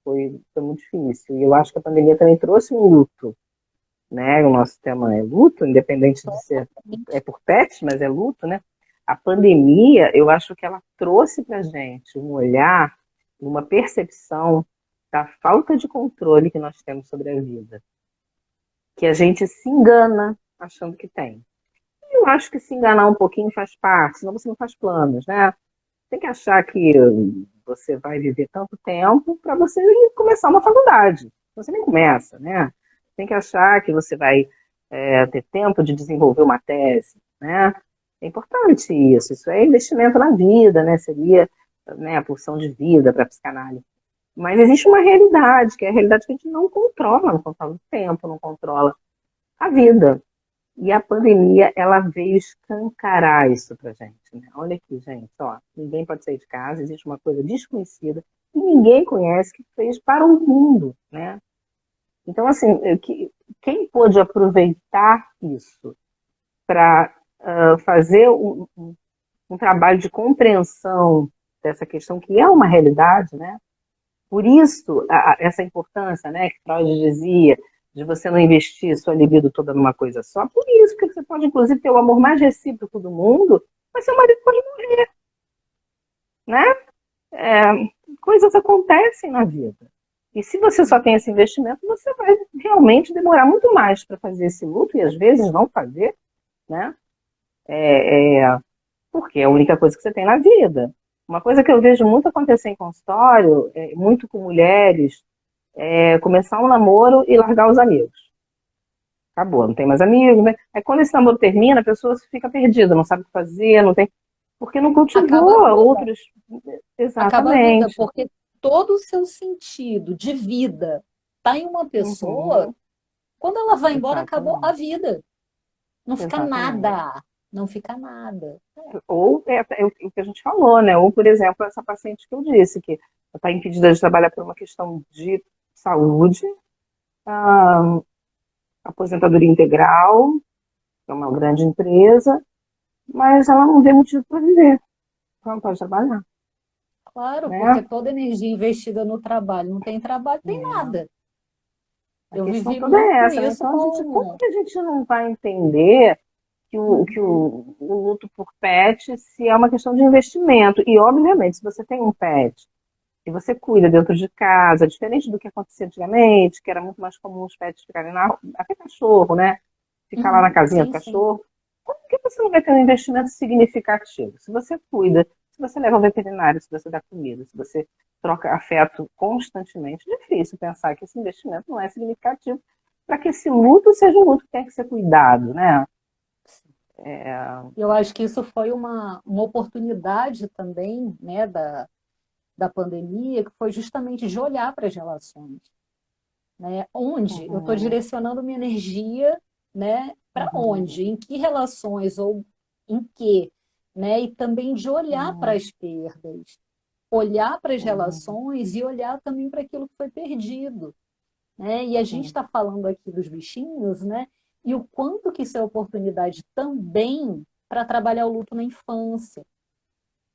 foi muito difícil. E eu acho que a pandemia também trouxe um luto, né? O nosso tema é luto, independente de ser por pet, mas é luto, né? A pandemia, eu acho que ela trouxe para gente um olhar, uma percepção da falta de controle que nós temos sobre a vida, que a gente se engana achando que tem. Eu acho que se enganar um pouquinho faz parte, senão você não faz planos, né? Tem que achar que você vai viver tanto tempo para você começar uma faculdade. Você nem começa, né? Tem que achar que você vai ter tempo de desenvolver uma tese, né? É importante isso. Isso é investimento na vida, né? Seria, né, a pulsão de vida para a psicanálise. Mas existe uma realidade, que é a realidade que a gente não controla o tempo, não controla a vida. E a pandemia, ela veio escancarar isso pra gente, né? Olha aqui, gente, ó, ninguém pode sair de casa, existe uma coisa desconhecida que ninguém conhece que fez para o mundo, né? Então, assim, quem pôde aproveitar isso para fazer um trabalho de compreensão dessa questão que é uma realidade, né? Por isso, essa importância, né, que Freud dizia, de você não investir sua libido toda numa coisa só. Por isso que você pode, inclusive, ter o amor mais recíproco do mundo, mas seu marido pode morrer, né? É, coisas acontecem na vida. E se você só tem esse investimento, você vai realmente demorar muito mais para fazer esse luto, e às vezes não fazer, né? Porque é a única coisa que você tem na vida. Uma coisa que eu vejo muito acontecer em consultório, muito com mulheres, começar um namoro e largar os amigos. Acabou, não tem mais amigos, né? Aí quando esse namoro termina, a pessoa fica perdida, não sabe o que fazer, não tem. Porque não Acaba cultivou a vida. outros. Acaba a vida, Exatamente. porque todo o seu sentido de vida está em uma pessoa, Uhum, quando ela vai embora, acabou a exatamente. vida. Não fica Exatamente. nada. Não fica nada. Ou o que a gente falou, né? Ou, por exemplo, essa paciente que eu disse, que está impedida de trabalhar por uma questão de saúde, ah, aposentadoria integral, que é uma grande empresa, mas ela não vê motivo para viver. Ela não pode trabalhar, Claro, porque né? toda energia investida no trabalho, não tem trabalho, tem É. nada. A Eu questão vivi toda é muito essa, né? isso Então, a gente, como com. que a gente não vai entender? o luto por pet se é uma questão de investimento. E, obviamente, se você tem um pet e você cuida dentro de casa, diferente do que acontecia antigamente, que era muito mais comum os pets ficarem na rua, até cachorro, né? Ficar lá na casinha do Sim, sim. cachorro. Como que você não vai ter um investimento significativo? Se você cuida, se você leva ao veterinário, se você dá comida, se você troca afeto constantemente, é difícil pensar que esse investimento não é significativo para que esse luto seja um luto que tem que ser cuidado, né? É, Eu acho que isso foi uma oportunidade também, né, da pandemia, que foi justamente de olhar para as relações, né? Onde eu estou uhum, direcionando minha energia, né, para uhum, onde, em que relações ou em que, né? E também de olhar para uhum, as perdas, olhar para as uhum, relações e olhar também para aquilo que foi perdido, né? E a gente sim, está falando aqui dos bichinhos, né? E o quanto que isso é oportunidade também para trabalhar o luto na infância,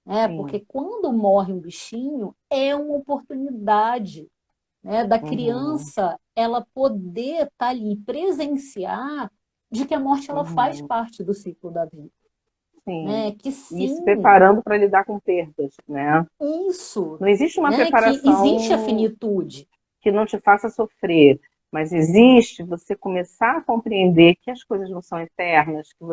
né? sim, Porque quando morre um bichinho, é uma oportunidade, né, da uhum, criança ela poder estar ali, presenciar de que a morte ela faz uhum, parte do ciclo da vida, sim. né? Que E se sim, preparando para lidar com perdas, né? isso, Não existe uma né? Que existe a preparação finitude. que não te faça sofrer, mas existe você começar a compreender que as coisas não são eternas, que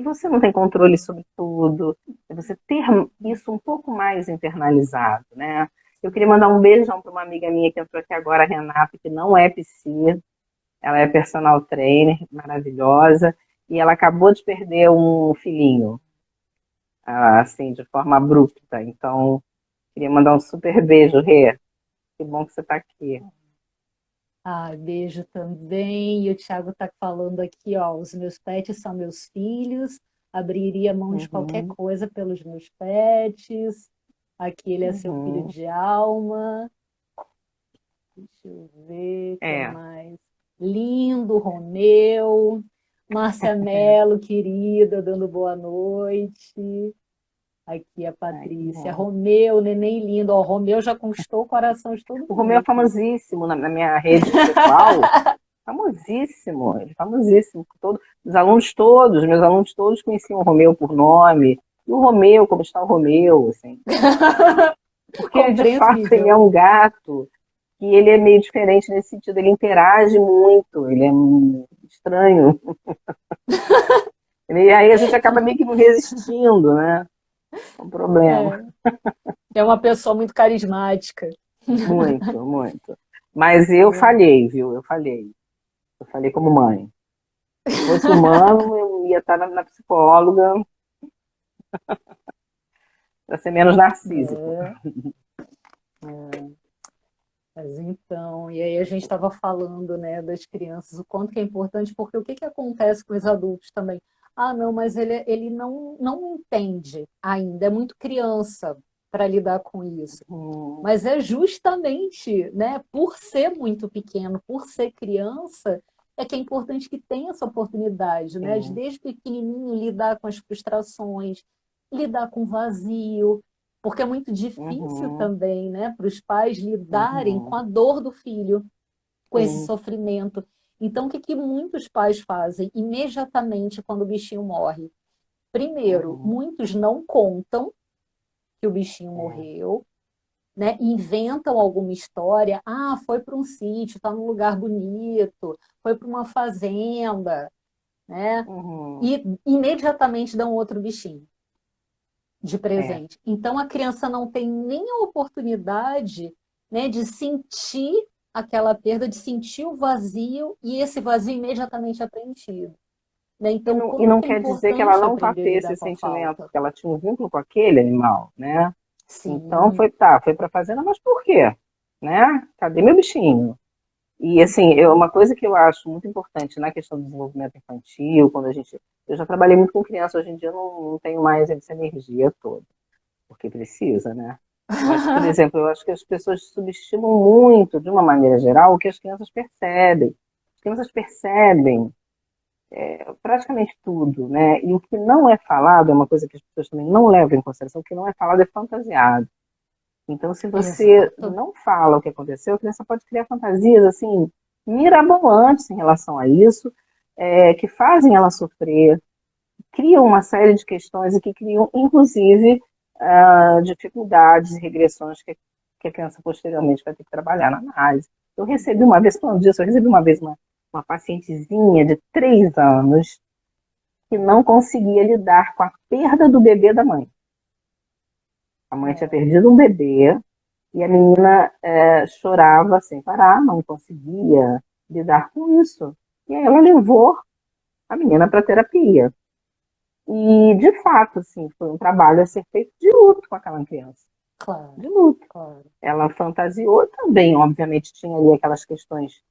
você não tem controle sobre tudo, é você ter isso um pouco mais internalizado, né? Eu queria mandar um beijão para uma amiga minha que entrou aqui agora, a Renata, que não é psi, ela é personal trainer, maravilhosa, e ela acabou de perder um filhinho, assim, de forma abrupta. Então, queria mandar um super beijo, Rê. Que bom que você está aqui. Ah, beijo também. E o Thiago está falando aqui, ó, os meus pets são meus filhos, abriria mão de qualquer Uhum, coisa pelos meus pets. Aqui ele é seu filho uhum. de alma. Deixa eu ver, o que É, mais? Lindo, Romeu. Márcia Mello, querida, dando boa noite. Aqui a ai, que Patrícia. bom. Romeu, neném lindo. Ó, Romeu já conquistou o coração de todo O mundo Romeu é aqui. famosíssimo na minha rede pessoal. Famosíssimo, ele é famosíssimo. Os alunos todos, meus alunos todos conheciam o Romeu por nome. E o Romeu, como está o Romeu, assim. Porque, de fato, ele é Compreensível. um gato e ele é meio diferente nesse sentido. Ele interage muito, ele é estranho. E aí a gente acaba meio que não resistindo, né? É um problema. É, é uma pessoa muito carismática. Muito, muito. Mas eu falhei, viu? Eu falhei. Eu falei como mãe. Se fosse humano, eu ia estar na psicóloga para ser menos narcísico. É, mas então, e aí a gente estava falando, né, das crianças, o quanto que é importante, porque o que que acontece com os adultos também? Ah, não, mas ele não entende ainda, é muito criança para lidar com isso. Hum, Mas é justamente, né, por ser muito pequeno, por ser criança, é que é importante que tenha essa oportunidade, né, de sim. desde pequenininho lidar com as frustrações, lidar com o vazio, porque é muito difícil Uhum, também, né, para os pais lidarem com a uhum, dor do filho, com esse sim. sofrimento. Então, o que que muitos pais fazem imediatamente quando o bichinho morre? Primeiro, Uhum, muitos não contam que o bichinho é, morreu, né? Inventam alguma história. Ah, foi para um sítio, está num lugar bonito, foi para uma fazenda, né? uhum, E imediatamente dão outro bichinho de é, presente. Então a criança não tem nem a oportunidade, né, de sentir aquela perda, de sentir o vazio e esse vazio imediatamente é preenchido. Né? Então, e como não que é quer dizer que ela importante não vá aprender a ter lidar esse com a sentimento, falta. porque ela tinha um vínculo com aquele animal, né? Então Sim, foi, tá, foi para fazenda, mas por quê? Né? Cadê meu bichinho? E assim, uma coisa que eu acho muito importante na questão do desenvolvimento infantil, quando a gente. Eu já trabalhei muito com criança, hoje em dia eu não tenho mais essa energia toda, porque precisa, né? Mas, por exemplo, eu acho que as pessoas subestimam muito, de uma maneira geral, o que as crianças percebem. As crianças percebem praticamente tudo, né? E o que não é falado é uma coisa que as pessoas também não levam em consideração, o que não é falado é fantasiado. Então, se você exato. não fala o que aconteceu, a criança pode criar fantasias assim mirabolantes em relação a isso, que fazem ela sofrer, criam uma série de questões e que criam, inclusive, dificuldades e regressões que a criança posteriormente vai ter que trabalhar na análise. Eu recebi uma vez, falando disso, eu recebi uma vez uma pacientezinha de 3 anos que não conseguia lidar com a perda do bebê da mãe. A mãe tinha perdido um bebê e a menina chorava sem parar, não conseguia lidar com isso. E aí ela levou a menina para terapia. E, de fato, assim, foi um trabalho a ser feito de luto com aquela criança. Claro, De luto. claro. Ela fantasiou também, obviamente, tinha ali aquelas questões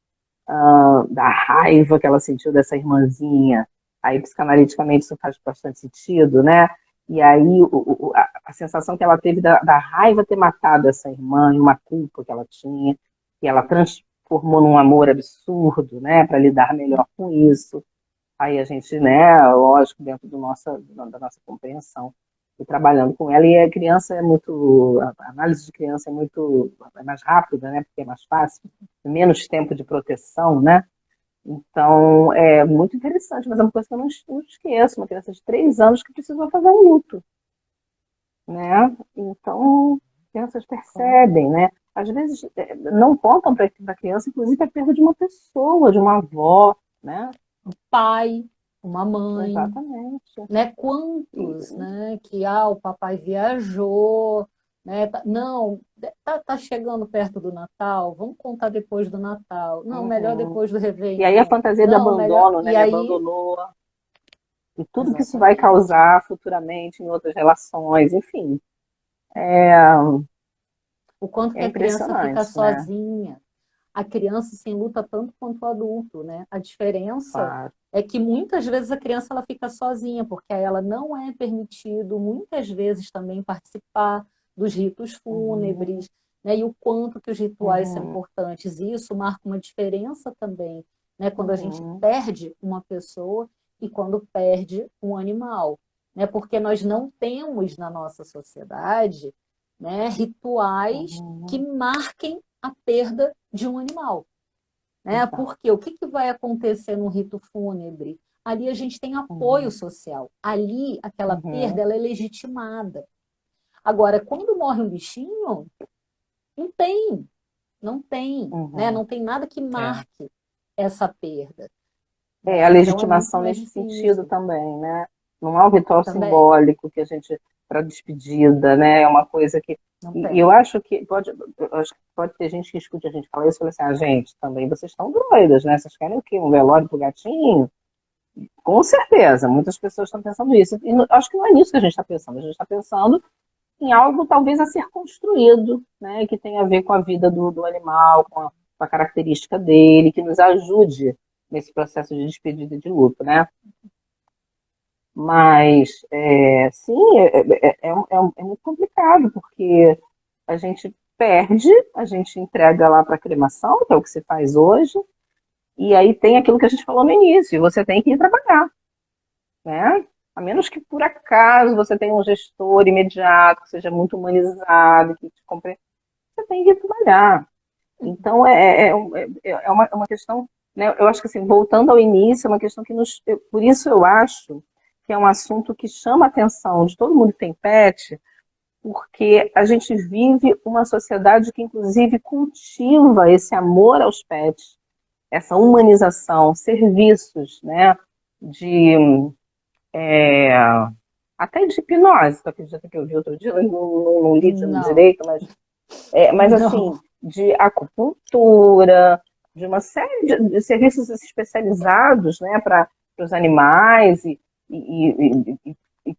da raiva que ela sentiu dessa irmãzinha. Aí, psicanaliticamente, isso faz bastante sentido, né? E aí, a sensação que ela teve da raiva ter matado essa irmã, e uma culpa que ela tinha, que ela transformou num amor absurdo, né? Para lidar melhor com isso. Aí a gente, né, lógico, dentro da nossa compreensão, e trabalhando com ela. E a criança é muito, a análise de criança é mais rápida, né, porque é mais fácil, menos tempo de proteção, né? Então, é muito interessante, mas é uma coisa que eu não esqueço, uma criança de 3 anos que precisou fazer um luto, né? Então, crianças percebem, né? Às vezes, não contam para a criança, inclusive, a perda de uma pessoa, de uma avó, né? Pai, uma mãe, Exatamente. né? Quantos, né? Que o papai viajou, né? Não, tá chegando perto do Natal, vamos contar depois do Natal. Não, melhor Uhum. depois do E aí a Réveillon. fantasia de Não, melhor. abandono, né? E Me aí, abandonou. E tudo que isso vai exatamente. causar futuramente em outras relações, enfim. O quanto que É a criança fica impressionante, né? sozinha. A criança se luta tanto quanto o adulto, né? A diferença Claro. é que muitas vezes a criança ela fica sozinha, porque a ela não é permitido muitas vezes também participar dos ritos Uhum. fúnebres, né? E o quanto que os rituais são Uhum. importantes. E isso marca uma diferença também, né? Quando a gente Uhum. perde uma pessoa e quando perde um animal, né? Porque nós não temos na nossa sociedade, né, rituais que Uhum. marquem a perda de um animal, né? Exato. Porque o que vai acontecer no rito fúnebre? Ali a gente tem apoio Uhum. social. Ali aquela perda Uhum. ela é legitimada. Agora, quando morre um bichinho, não tem, não tem, né? Uhum. Não tem nada que É. marque essa perda, A né? Então é muito legitimação mais nesse sentido difícil também, né? Não há um ritual também. simbólico que a gente para despedida, né? É uma coisa que Não e tem. eu acho que eu acho que pode ter gente que escute a gente falar isso e fala assim, gente, também vocês estão doidas, né? Vocês querem o quê? Um velório pro gatinho? Com certeza, muitas pessoas estão pensando isso. E acho que não é nisso que a gente está pensando. A gente está pensando em algo talvez a ser construído, né? Que tem a ver com a vida do animal, com a característica dele, que nos ajude nesse processo de despedida e de luto, né? Mas, sim, é muito complicado, porque a gente perde, a gente entrega lá para a cremação, que é o que se faz hoje, e aí tem aquilo que a gente falou no início, você tem que ir trabalhar, né? A menos que por acaso você tenha um gestor imediato, que seja muito humanizado, que te compreenda, você tem que ir trabalhar. Então, é uma questão, né, eu acho que assim, voltando ao início, é uma questão que por isso eu acho que é um assunto que chama a atenção de todo mundo que tem pet, porque a gente vive uma sociedade que inclusive cultiva esse amor aos pets, essa humanização, serviços, né, de é, até de hipnose, tu acredita que eu vi outro dia, eu não li Não, direito, mas não. assim, de acupuntura, de uma série de serviços especializados, né, para os animais e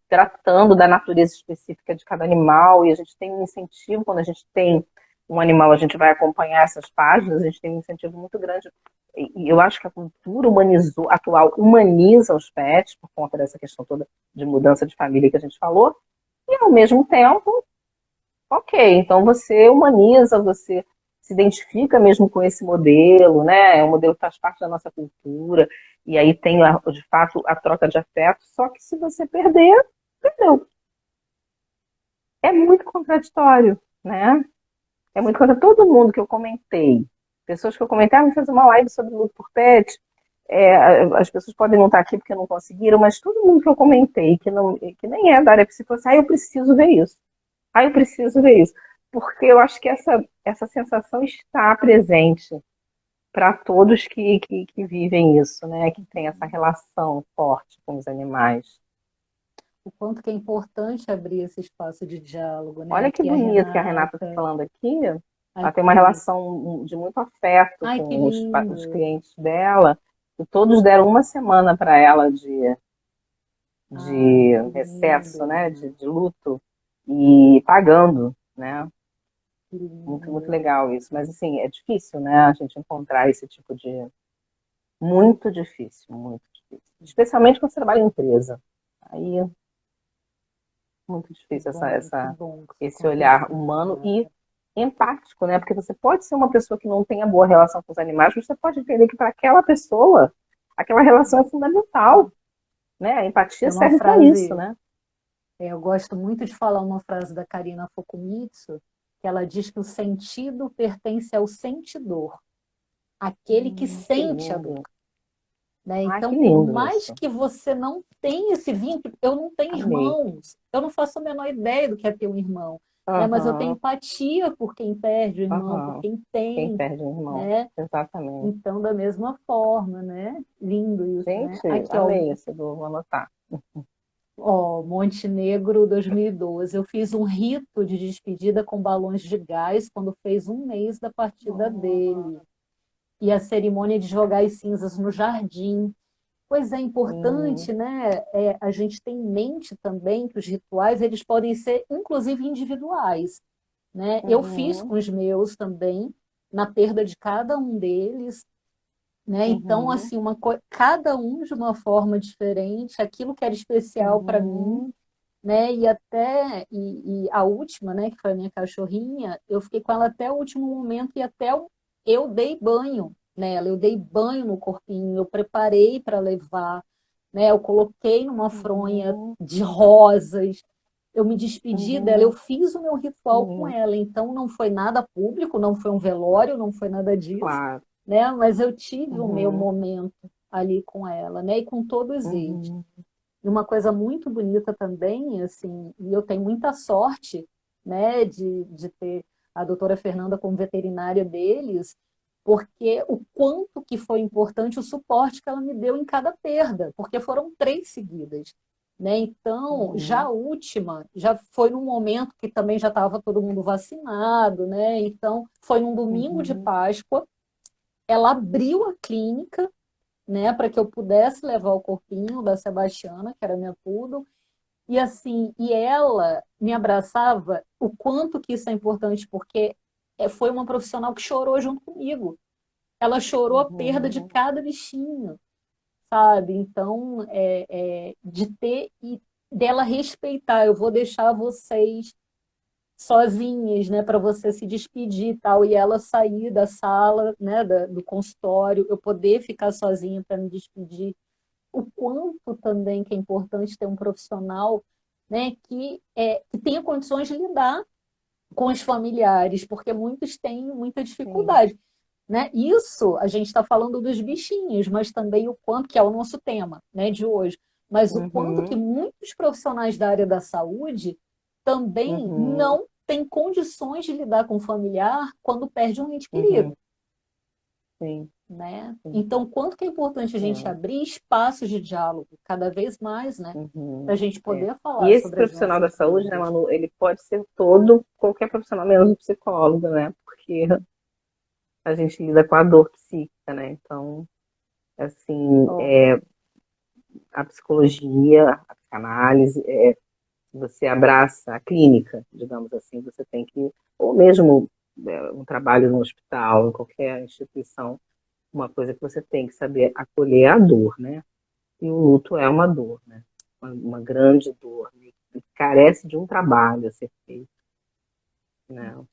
tratando da natureza específica de cada animal. E a gente tem um incentivo, quando a gente tem um animal, a gente vai acompanhar essas páginas, a gente tem um incentivo muito grande. E eu acho que a cultura atual humaniza os pets, por conta dessa questão toda de mudança de família que a gente falou, e ao mesmo tempo ok, então você humaniza, você se identifica mesmo com esse modelo, né? É um modelo que faz parte da nossa cultura, e aí tem, de fato, a troca de afeto, só que se você perder, perdeu. É muito contraditório, né? É muito contraditório. Todo mundo que eu comentei, pessoas que eu comentei, vamos fazer uma live sobre luto por pet, as pessoas podem não estar aqui porque não conseguiram, mas todo mundo que eu comentei, que nem é da área psicossocial, eu preciso ver isso. Eu preciso ver isso. Porque eu acho que essa sensação está presente para todos que vivem isso, né? Que tem essa relação forte com os animais. O quanto que é importante abrir esse espaço de diálogo, né? Olha que Aqui a bonito que a Renata está Renata, falando aqui. Ela tem uma aqui. relação de muito afeto Ai, que com os lindo. clientes dela, e todos deram uma semana para ela Ai, de que recesso, lindo. né? De luto, e pagando, né? Que Muito, muito lindo. legal isso. Mas, assim, é difícil, né? A gente encontrar esse tipo de. Muito difícil, muito difícil. Especialmente quando você trabalha em empresa. Aí, muito difícil Que bom que isso esse olhar aconteceu, humano e cara. empático, né? Porque você pode ser uma pessoa que não tenha boa relação com os animais, mas você pode entender que para aquela pessoa, aquela relação é fundamental, né? A empatia Tem uma serve para isso, frase, né? eu gosto muito de falar uma frase da Karina Fokumitsu, que ela diz que o sentido pertence ao sentidor, aquele que Que sente a dor. lindo. Né? Ai, que Então, por lindo mais isso. que você não tenha esse vínculo, eu não tenho Amei. irmãos, eu não faço a menor ideia do que é ter um irmão, né? Mas eu tenho Aham, empatia por quem perde o irmão, por aham. quem Quem tem, perde um irmão. né? Exatamente. Então, da mesma forma, né? Lindo isso, né? Gente, Aqui, amei isso, vou anotar. ó, Montenegro 2012. Eu fiz um rito de despedida com balões de gás quando fez um mês da partida dele. E a cerimônia de jogar as cinzas no jardim. Pois é Uhum, importante, né? A gente tem em mente também que os rituais eles podem ser, inclusive, individuais, né? Eu fiz uhum, com os meus também, na perda de cada um deles, né? Então, uhum, assim, cada um de uma forma diferente, aquilo que era especial para mim, uhum, né? E a última, né? Que foi a minha cachorrinha, eu fiquei com ela até o último momento e eu dei banho nela, eu dei banho no corpinho, eu preparei para levar, né? Eu coloquei numa fronha uhum, de rosas, eu me despedi dela, eu uhum. fiz o meu ritual com Sim, ela, então não foi nada público, não foi um velório, não foi nada disso, claro. né? Mas eu tive o meu Uhum, momento ali com ela, né? E com todos eles. uhum, E uma coisa muito bonita também, assim, e eu tenho muita sorte, né, de ter a doutora Fernanda como veterinária deles, porque o quanto que foi importante o suporte que ela me deu em cada perda, porque foram 3 seguidas, né? Então, já uhum, a última, já foi num momento que também já estava todo mundo vacinado, né? Então, foi num domingo de uhum, Páscoa, ela abriu a clínica, né, para que eu pudesse levar o corpinho da Sebastiana, que era minha poodle, e assim, e ela me abraçava, o quanto que isso é importante, porque foi uma profissional que chorou junto comigo. Ela chorou a perda de uhum, cada bichinho, sabe? Então, de ter e dela respeitar, eu vou deixar vocês sozinhas, né, para você se despedir e tal, e ela sair da sala, né, do consultório, eu poder ficar sozinha para me despedir. O quanto também que é importante ter um profissional, né, que tenha condições de lidar com os familiares, porque muitos têm muita sim, dificuldade. Né? Isso a gente está falando dos bichinhos, mas também o quanto, que é o nosso tema, né, de hoje, mas o quanto que uhum, muitos profissionais da área da saúde também uhum, não têm condições de lidar com o familiar quando perde um ente querido. uhum, sim, Né? sim, Então, quanto que é importante a gente é, abrir espaços de diálogo cada vez mais, né, para uhum, a gente é. poder E falar esse sobre as profissional da nossas saúde, né, vidas. Manu, ele pode ser todo, qualquer profissional, menos o psicólogo, né? Porque a gente lida com a dor psíquica, né? Então, assim, Oh, a psicologia, a psicanálise, você abraça a clínica, digamos assim, você tem que, ou mesmo um trabalho no hospital, em qualquer instituição, uma coisa que você tem que saber acolher a dor, né? E o luto é uma dor, né? Uma grande dor, né? Que carece de um trabalho a ser feito, né?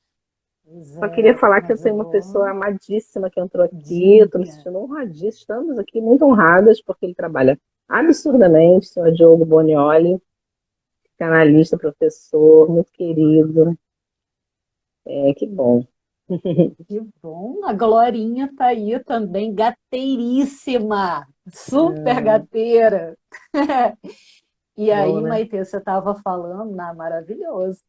pois Só queria é, falar que eu mas eu tenho uma pessoa vou. amadíssima que entrou aqui, estou me Diga. sentindo honradíssima, estamos aqui muito honradas, porque ele trabalha absurdamente, o senhor Diogo Bonioli, canalista, professor, muito querido, que bom. Que bom, a Glorinha tá aí também, gateiríssima, super É, gateira. E bom, aí, né? Maite, você estava falando, maravilhoso,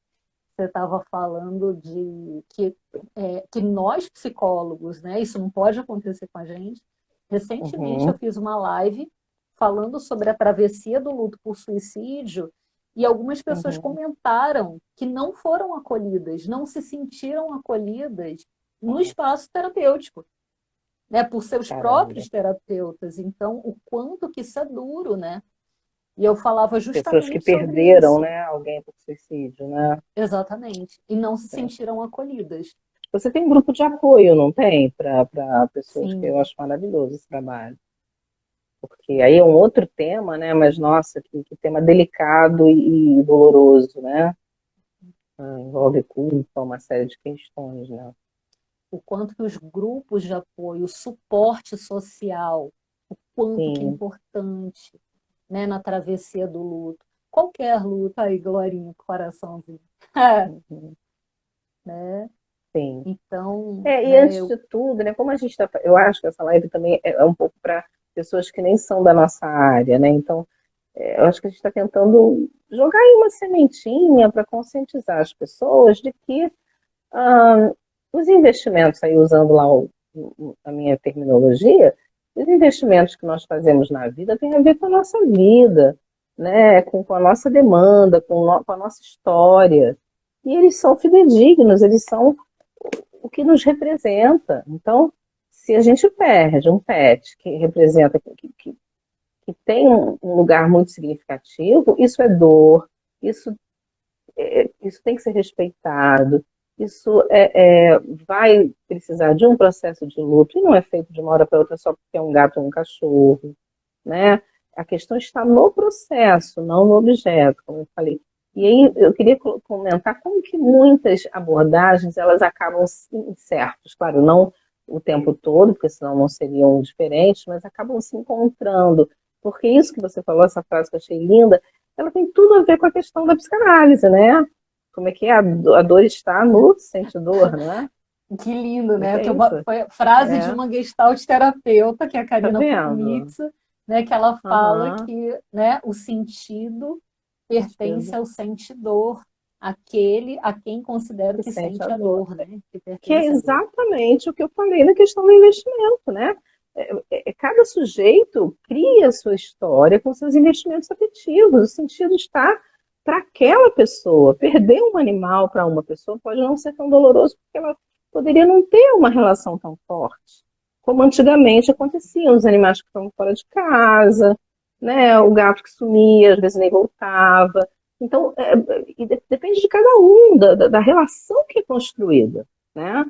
você estava falando de que nós psicólogos, né, isso não pode acontecer com a gente. Recentemente eu Uhum, fiz uma live falando sobre a travessia do luto por suicídio e algumas pessoas uhum. comentaram que não foram acolhidas, não se sentiram acolhidas no espaço terapêutico, né, por seus Caramba. próprios terapeutas. Então, o quanto que isso é duro, né? E eu falava Pessoas que justamente sobre perderam, isso. né, alguém por suicídio, né? Exatamente. E não se É. sentiram acolhidas. Você tem um grupo de apoio, não tem? Para pessoas que eu Sim, acho maravilhoso esse trabalho. Porque aí é um outro tema, né? Mas, nossa, que tema delicado e doloroso, né? Envolve culpa, uma série de questões, né? o quanto que os grupos de apoio, o suporte social, o quanto que é Sim, importante, né, na travessia do luto. Qualquer luto, aí, Glorinha, coraçãozinho. uhum, Né? sim. Então, E né, antes de tudo, né? Como a gente está. Eu acho que essa live também é um pouco para pessoas que nem são da nossa área, né? Então, eu acho que a gente está tentando jogar aí uma sementinha para conscientizar as pessoas de que ah, os investimentos, aí usando lá a minha terminologia, os investimentos que nós fazemos na vida têm a ver com a nossa vida, né? Com a nossa demanda, com a nossa história. E eles são fidedignos, eles são o que nos representa. Então, se a gente perde um pet que representa, que tem um lugar muito significativo, isso é dor, isso isso tem que ser respeitado, isso vai precisar de um processo de luto, e não é feito de uma hora para outra só porque é um gato ou um cachorro, né? A questão está no processo, não no objeto, como eu falei. E aí eu queria comentar como que muitas abordagens elas acabam certos, claro, não o tempo todo, porque senão não seriam diferentes, mas acabam se encontrando. Porque isso que você falou, essa frase que eu achei linda, ela tem tudo a ver com a questão da psicanálise, né? Como é que é? A dor está no sente dor, né? que lindo, Como é que né? é Tem isso? uma, foi a frase de É, uma gestalt terapeuta, que é a tá Karina vendo? Fomitsu, né, que ela fala Aham, que, né, o sentido pertence sentido. ao sentidor, aquele a quem considero Que que sente a sente a dor. dor, né, que Que é pertence à dor. exatamente o que eu falei na questão do investimento, né? Cada sujeito cria a sua história com seus investimentos afetivos. O sentido está para aquela pessoa. Perder um animal para uma pessoa pode não ser tão doloroso porque ela poderia não ter uma relação tão forte. Como antigamente acontecia, os animais que estavam fora de casa, né? O gato que sumia, às vezes nem voltava. Então, depende de cada um, da relação que é construída, né?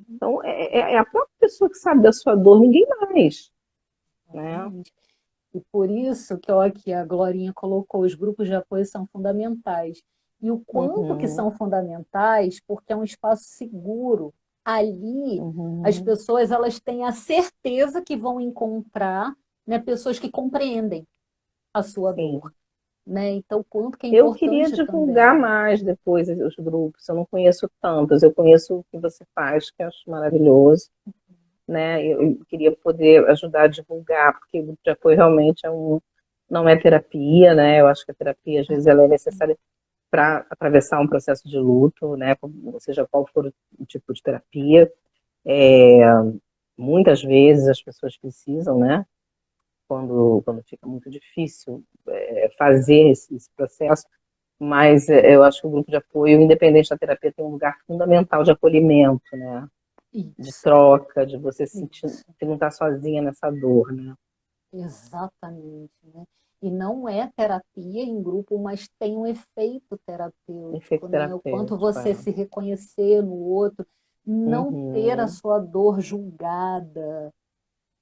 Então, é a própria pessoa que sabe da sua dor, ninguém mais, né? Exatamente. E por isso que, ó, aqui a Glorinha colocou, os grupos de apoio são fundamentais. E o quanto que Uhum, são fundamentais, porque é um espaço seguro. Ali, as uhum. pessoas elas têm a certeza que vão encontrar, né, pessoas que compreendem a sua dor, Sim. né? Então, o quanto que é Eu queria importante também, divulgar né? mais depois os grupos. Eu não conheço tantos. Eu conheço o que você faz, que eu acho maravilhoso, né? Eu queria poder ajudar a divulgar, porque o grupo de apoio realmente não é terapia, né? Eu acho que a terapia, às vezes, ela é necessária para atravessar um processo de luto, né? Seja qual for o tipo de terapia. É, muitas vezes as pessoas precisam, né? Quando fica muito difícil fazer esse processo, mas eu acho que o grupo de apoio, independente da terapia, tem um lugar fundamental de acolhimento, né? De Isso, troca, de você sentir isso. que não está sozinha nessa dor, né? Exatamente, né? E não é terapia em grupo, mas tem um efeito Efeito terapêutico, né? O quanto terapêutico, você se reconhecer no outro, não ter a Uhum, sua dor julgada,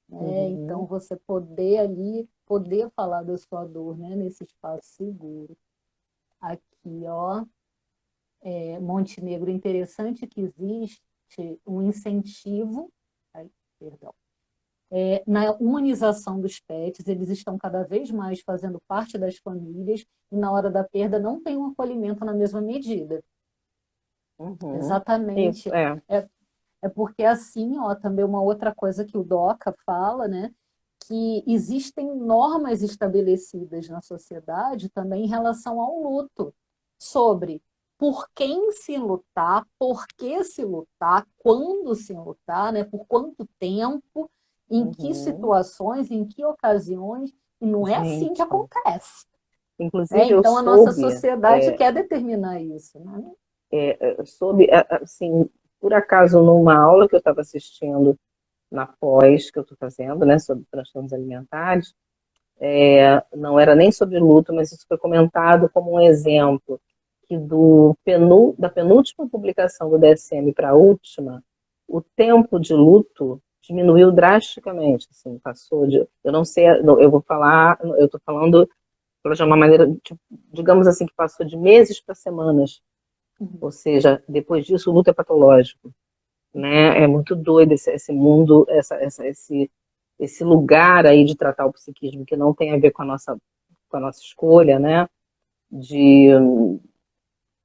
né? Então uhum. você poder ali, poder falar da sua dor, né? Nesse espaço seguro. Aqui, ó, Montenegro, interessante que existe um incentivo, ai, perdão, na humanização dos pets, eles estão cada vez mais fazendo parte das famílias e na hora da perda não tem um acolhimento na mesma medida. Uhum. Isso, Exatamente. É, É porque assim, ó, também uma outra coisa que o Doca fala, né, que existem normas estabelecidas na sociedade também em relação ao luto, sobre por quem se lutar, por que se lutar, quando se lutar, né, por quanto tempo, em que Uhum. situações, em que ocasiões, e não é assim que Gente, acontece. Né? inclusive eu Então a nossa soube, sociedade quer determinar isso. Né? soube, assim, por acaso numa aula que eu estava assistindo na pós que eu estou fazendo, né, sobre transtornos alimentares, não era nem sobre luto, mas isso foi comentado como um exemplo que da penúltima publicação do DSM para a última, o tempo de luto diminuiu drasticamente, assim, passou de, eu não sei, eu vou falar, eu estou falando de uma maneira, tipo, digamos assim, que passou de meses para semanas, Uhum. ou seja, depois disso o luto é patológico, né? É muito doido esse mundo, esse lugar aí de tratar o psiquismo que não tem a ver com a nossa escolha, né? De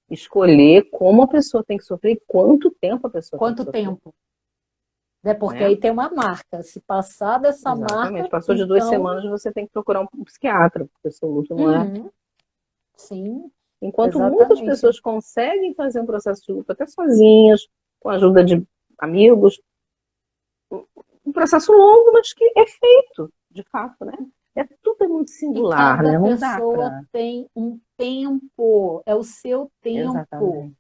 escolher como a pessoa tem que sofrer e quanto tempo a pessoa tem que Quanto sofrer, tempo? Né? Porque né? aí tem uma marca. Se passar dessa Exatamente. marca, Passou de 2 semanas, então. você tem que procurar um psiquiatra, porque o seu luto não é. Uhum, sim, Enquanto muitas exatamente. pessoas conseguem fazer um processo de luto até sozinhas, com a ajuda de amigos, um processo longo, mas que é feito, de fato, né? Tudo é muito E singular, cada né? Não dá pessoa para. tem um tempo, é o seu tempo. Exatamente.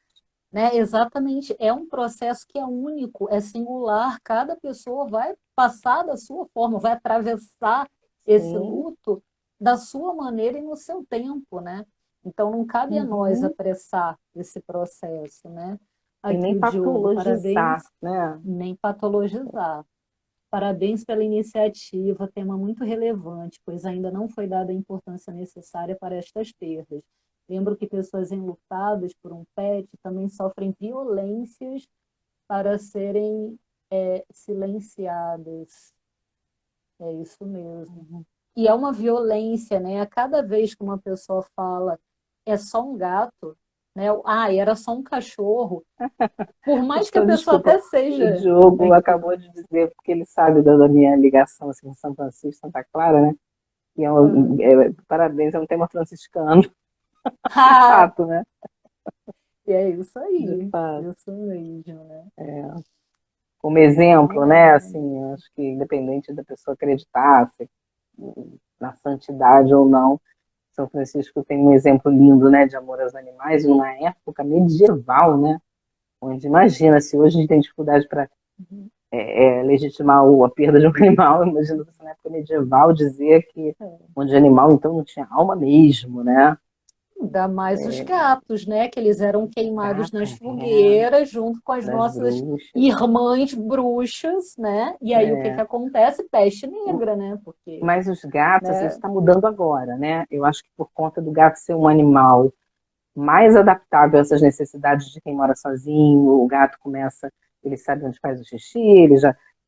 Né? Exatamente, é um processo que é único, é singular, cada pessoa vai passar da sua forma, vai atravessar esse Sim. luto da sua maneira e no seu tempo, né? Então não cabe a nós Uhum. apressar esse processo, né? E Aqui nem o Diogo, patologizar, parabéns, né? nem patologizar. Parabéns pela iniciativa, tema muito relevante, pois ainda não foi dada a importância necessária para estas perdas. Lembro que pessoas enlutadas por um pet também sofrem violências para serem silenciadas. É isso mesmo. E é uma violência, né? A cada vez que uma pessoa fala é só um gato, né? Ah, era só um cachorro. Por mais que a Então, pessoa desculpa, até o seja, Diogo né, que acabou de dizer, porque ele sabe da minha ligação assim, com São Francisco, Santa Clara, né? Que parabéns, é um tema franciscano, de fato, né? E é isso De aí, fato. isso mesmo, né? Como exemplo, né? Ai, Assim, acho que independente da pessoa acreditar na santidade ou não, São Francisco tem um exemplo lindo, né, de amor aos animais, numa época medieval, né? Onde imagina se hoje a gente tem dificuldade para legitimar a perda de um animal, imagina se na época medieval dizer que onde animal então não tinha alma mesmo, né? ainda mais os gatos, né? Que eles eram queimados Gato, nas fogueiras junto com as das nossas bruxas. irmãs bruxas, né? E aí o que que É, acontece? Peste negra, né? Porque, mas os gatos, isso né? está mudando agora, né? Eu acho que por conta do gato ser um animal mais adaptável a essas necessidades de quem mora sozinho, o gato começa, ele sabe onde faz o xixi,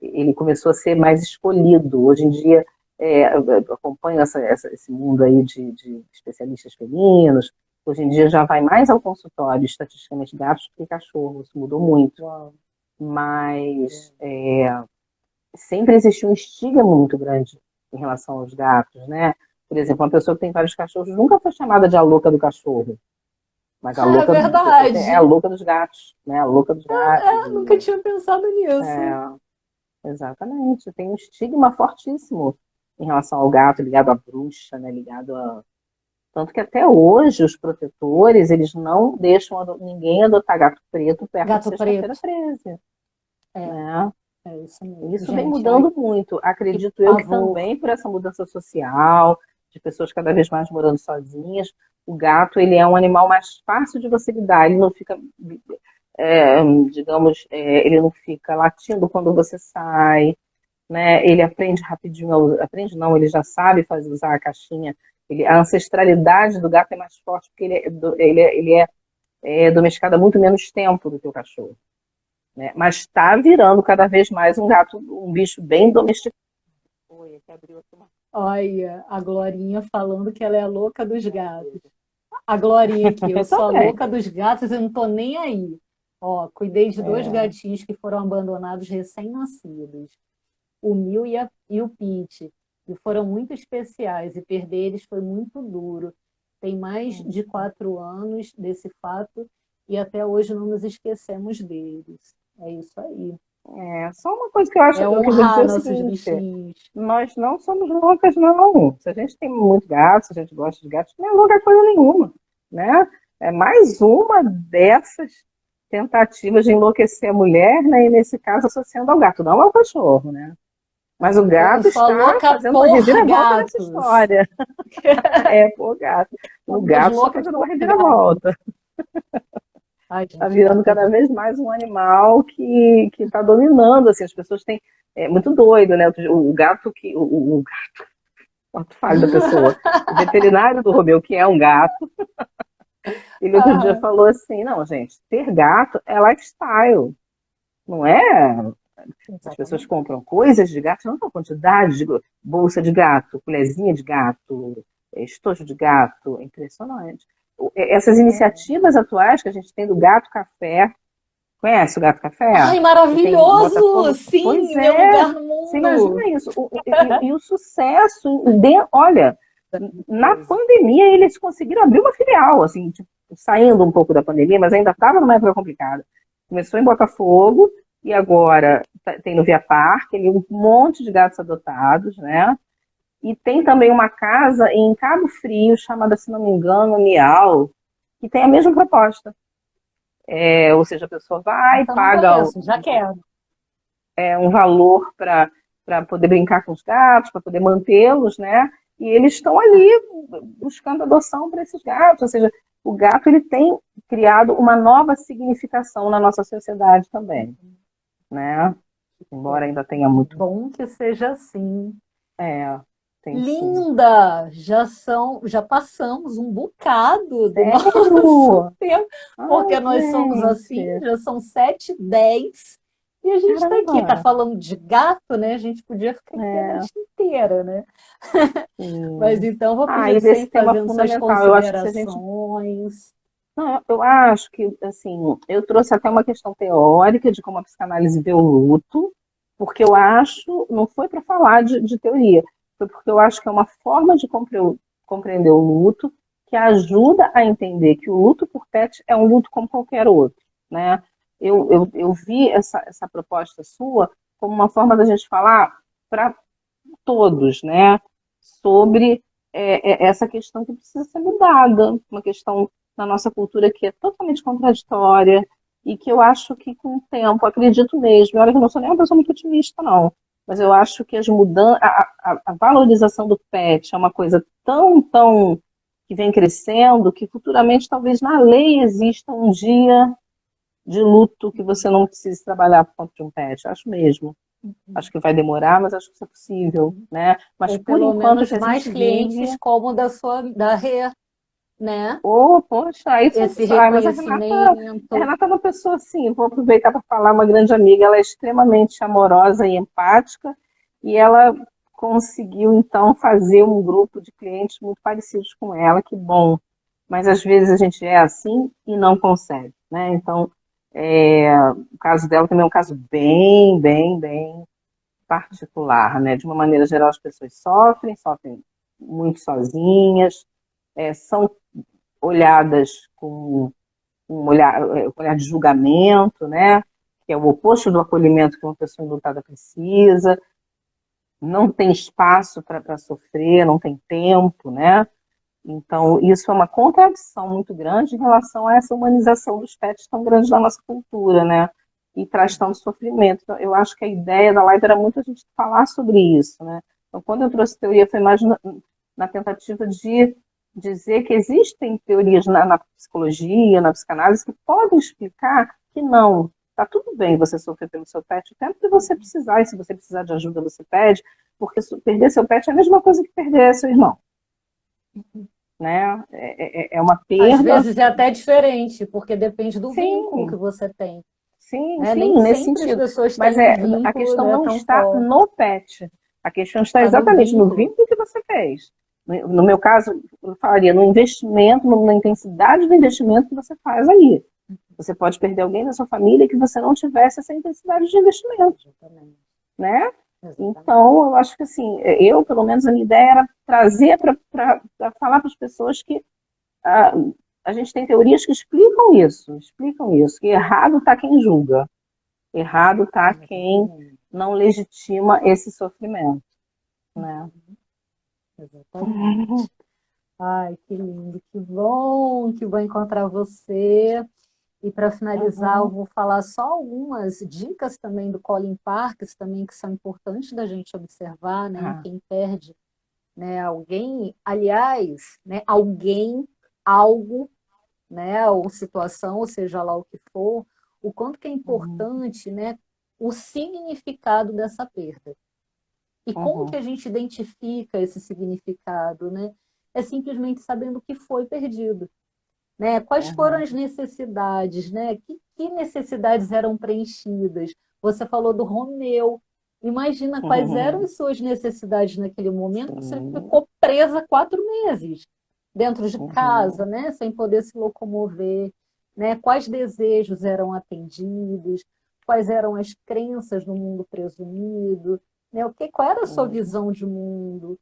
ele começou a ser mais escolhido. Hoje em dia, eu acompanho esse mundo aí de especialistas felinos. Hoje em dia já vai mais ao consultório, estatisticamente, gatos do que cachorros. Isso mudou muito. Uau. Mas sempre existiu um estigma muito grande em relação aos gatos, né? Por exemplo, uma pessoa que tem vários cachorros nunca foi chamada de a louca do cachorro. Mas É a pessoa é a verdade. louca dos gatos, né? A louca dos gatos. Nunca tinha pensado nisso. Exatamente. Tem um estigma fortíssimo em relação ao gato, ligado à bruxa, né? Ligado a. Tanto que até hoje os protetores, eles não deixam ninguém adotar gato preto perto de Gato Sexta-feira preto. 13, É, né? é isso E mesmo. isso vem Gente, ai, mudando muito. que Acredito eu que pavor. também por essa mudança social, de pessoas cada vez mais morando sozinhas, o gato ele é um animal mais fácil de você lidar. Ele não fica, digamos, ele não fica latindo quando você sai, né? Ele aprende rapidinho, aprende não, ele já sabe usar a caixinha. A ancestralidade do gato é mais forte porque ele é domesticado há muito menos tempo do que o cachorro, né? Mas está virando cada vez mais um gato, um bicho bem domesticado. Oi, aqui abriu aqui uma Olha, a Glorinha falando que ela é a louca dos gatos. A Glorinha aqui, eu sou a também. louca dos gatos e não tô nem aí. Ó, cuidei de dois É, gatinhos que foram abandonados recém-nascidos, o Mil e o Pete, e foram muito especiais, e perder eles foi muito duro. Tem mais de 4 anos desse fato, e até hoje não nos esquecemos deles. É isso aí. só uma coisa que eu acho, É o que eu vou dizer é honrar o nossos seguinte, bichinhos. nós não somos loucas, não. Se a gente tem muito gato, se a gente gosta de gatos, não é louca coisa nenhuma, né? É mais uma dessas tentativas de enlouquecer a mulher, né? E nesse caso associando ao gato, não ao cachorro, né? Mas o Eu gato sou a está louca fazendo uma por reviravolta nessa gatos. história. É, pô, gato. O Somos gato está loucas fazendo uma por gatos. reviravolta. Ai, Está gente, virando gato é cada demais. vez mais um animal que está dominando, assim, as pessoas têm, é muito doido, né? O gato que, o gato falho da pessoa, o veterinário do Romeu, que é um gato, ele outro dia Ah, falou assim, não, gente, ter gato é lifestyle, não é? As pessoas exatamente. compram coisas de gato, não tem quantidade de bolsa de gato, colherzinha de gato, estojo de gato, é impressionante. Essas É. iniciativas atuais que a gente tem do Gato Café, conhece o Gato Café? Ai, Que tem maravilhoso! Botafogo? Pois Sim, meu é, lugar no você mundo. imagina isso. E o sucesso, olha, na Maravilhoso. pandemia eles conseguiram abrir uma filial, assim, tipo, saindo um pouco da pandemia, mas ainda estava numa época complicada. Começou em Botafogo e agora tem no Via Parque, ali um monte de gatos adotados, né? E tem também uma casa em Cabo Frio, chamada, se não me engano, Miau, que tem a mesma proposta. Ou seja, a pessoa vai, Essa eu não paga conheço, já quero. um valor para poder brincar com os gatos, para poder mantê-los, né? E eles estão ali buscando adoção para esses gatos. Ou seja, o gato ele tem criado uma nova significação na nossa sociedade também, né? Embora Bom, ainda tenha que muito. bom que seja assim. É, tem sim. Linda! Já passamos um bocado do nosso Sério? tempo, Ai, porque nós somos assim, gente. já são 7h10 e a gente está aqui, tá Caramba. falando de gato, né? A gente podia ficar aqui a É, noite inteira, né? Mas sim. então vou Ah, pedir e para você desse ir tema fazendo suas fundamental. Eu acho que se a gente. considerações. Não, eu acho que, assim, eu trouxe até uma questão teórica de como a psicanálise vê o luto, porque eu acho, não foi para falar de teoria, foi porque eu acho que é uma forma de compreender o luto que ajuda a entender que o luto por pet é um luto como qualquer outro, né? Eu vi essa proposta sua como uma forma da gente falar para todos, né? Sobre essa questão que precisa ser mudada, uma questão na nossa cultura que é totalmente contraditória e que eu acho que com o tempo, acredito mesmo, olha que eu não sou nem uma pessoa muito otimista, não, mas eu acho que as mudanças, a valorização do pet é uma coisa tão que vem crescendo que futuramente talvez na lei exista um dia de luto que você não precise trabalhar por conta de um pet, acho mesmo. Acho que vai demorar, mas acho que isso é possível, né? Mas Ou por pelo enquanto menos que a mais gente clientes vive, como da Rê, né? poxa, aí são Esse pessoas. Mas a reconhecimento. Renata é uma pessoa assim, vou aproveitar para falar, uma grande amiga, ela é extremamente amorosa e empática, e ela conseguiu então fazer um grupo de clientes muito parecidos com ela, que bom. Mas às vezes a gente é assim e não consegue, né? Então, o caso dela também é um caso bem particular, né? De uma maneira geral, as pessoas sofrem muito sozinhas, são olhadas com um olhar de julgamento, né? Que é o oposto do acolhimento que uma pessoa enlutada precisa, não tem espaço para sofrer, não tem tempo, né? Então, isso é uma contradição muito grande em relação a essa humanização dos pets tão grande da nossa cultura, né? E traz tanto sofrimento. Então, eu acho que a ideia da live era muito a gente falar sobre isso, né? Então, quando eu trouxe teoria, foi mais na tentativa de dizer que existem teorias na psicologia, na psicanálise, que podem explicar que não, tá tudo bem você sofrer pelo seu pet o tempo que você precisar, e se você precisar de ajuda, você pede, porque perder seu pet é a mesma coisa que perder seu irmão, né? É uma Às perda. vezes é até diferente, porque depende do vínculo que Sim, você tem, sim, né? Nem sim, nesse sempre as sentido. pessoas Mas têm um a vínculo, questão né, não tão está forte. no pet. A questão está Está no exatamente no vínculo. vínculo que você fez. No meu caso, eu falaria no investimento, na intensidade do investimento que você faz aí. Você pode perder alguém da sua família que você não tivesse essa intensidade de investimento, Exatamente. né? Exatamente. Então, eu acho que assim, eu, pelo menos, a minha ideia era trazer para falar para as pessoas que a gente tem teorias que explicam isso, que errado está quem julga, errado está quem Exatamente. não legitima esse sofrimento, né? Exatamente. Ai, que lindo, que bom encontrar você. E para finalizar, eu Uhum, vou falar só algumas dicas também do Colin Parkes, também que são importantes da gente observar, né, em tá. quem perde, né, alguém, aliás, né, alguém, algo, né, ou situação, ou seja lá o que for, o quanto que é Uhum, importante, né, o significado dessa perda. E como que uhum, a gente identifica esse significado, né? É simplesmente sabendo o que foi perdido, né? Quais foram uhum, as necessidades, né? Que necessidades eram preenchidas? Você falou do Romeu. Imagina quais eram uhum. as suas necessidades naquele momento que você Sim, ficou presa 4 meses dentro de casa, uhum, né? Sem poder se locomover, né? Quais desejos eram atendidos? Quais eram as crenças no mundo presumido? Né? Qual era a sua uhum, visão de mundo?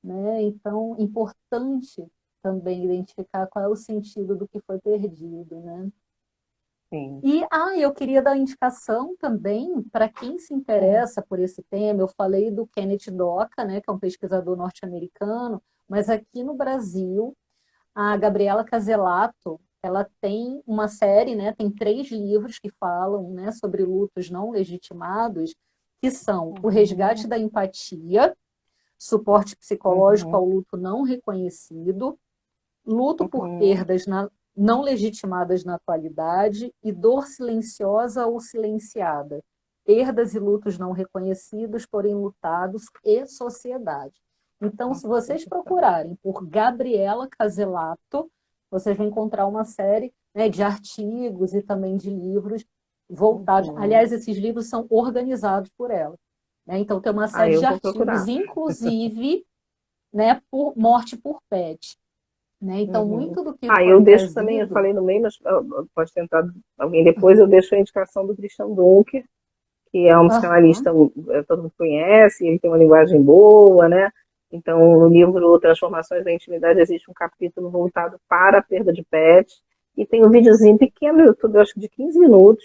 Né? Então, importante também identificar qual é o sentido do que foi perdido, né? sim. E eu queria dar indicação também para quem se Uhum, interessa por esse tema. Eu falei do Kenneth Doca, né, que é um pesquisador norte-americano, mas aqui no Brasil, a Gabriela Caselato, ela tem uma série, né, tem 3 livros que falam, né, sobre lutos não legitimados, que são O uhum, Resgate da Empatia, Suporte Psicológico uhum, ao Luto Não Reconhecido, Luto por uhum, Perdas Não Legitimadas na Atualidade e Dor Silenciosa ou Silenciada, Perdas e Lutos Não Reconhecidos, porém Lutados e Sociedade. Então, se vocês procurarem por Gabriela Caselato, vocês vão encontrar uma série, né, de artigos e também de livros voltados. uhum. Aliás, esses livros são organizados por ela, né? Então, tem uma Ah, série eu de vou artigos, procurar. inclusive, né, por morte por pet. Né? Então, Uhum. muito do que Ah, foi eu deixo também, eu trazido. falei no meio, mas pode tentar alguém depois, eu deixo a indicação do Christian Dunker, que é um Aham, psicanalista, todo mundo conhece, ele tem uma linguagem boa, né? Então, no livro Transformações da Intimidade, existe um capítulo voltado para a perda de pet, e tem um videozinho pequeno no YouTube, eu acho que de 15 minutos,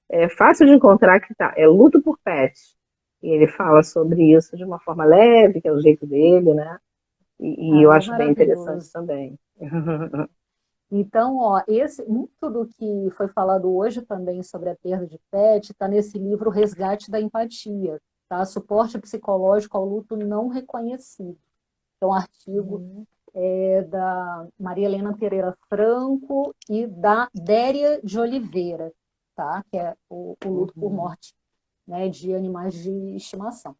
é fácil de encontrar, que tá, é Luto por Pet, e ele fala sobre isso de uma forma leve, que é o jeito dele, né? E eu é acho bem interessante maravilhoso. também. Então, muito do que foi falado hoje também sobre a perda de pet está nesse livro Resgate da Empatia, tá? Suporte psicológico ao luto não reconhecido. É um artigo da Maria Helena Pereira Franco e da Déria de Oliveira, tá? Que é o luto por Uhum, morte, né, de animais de estimação.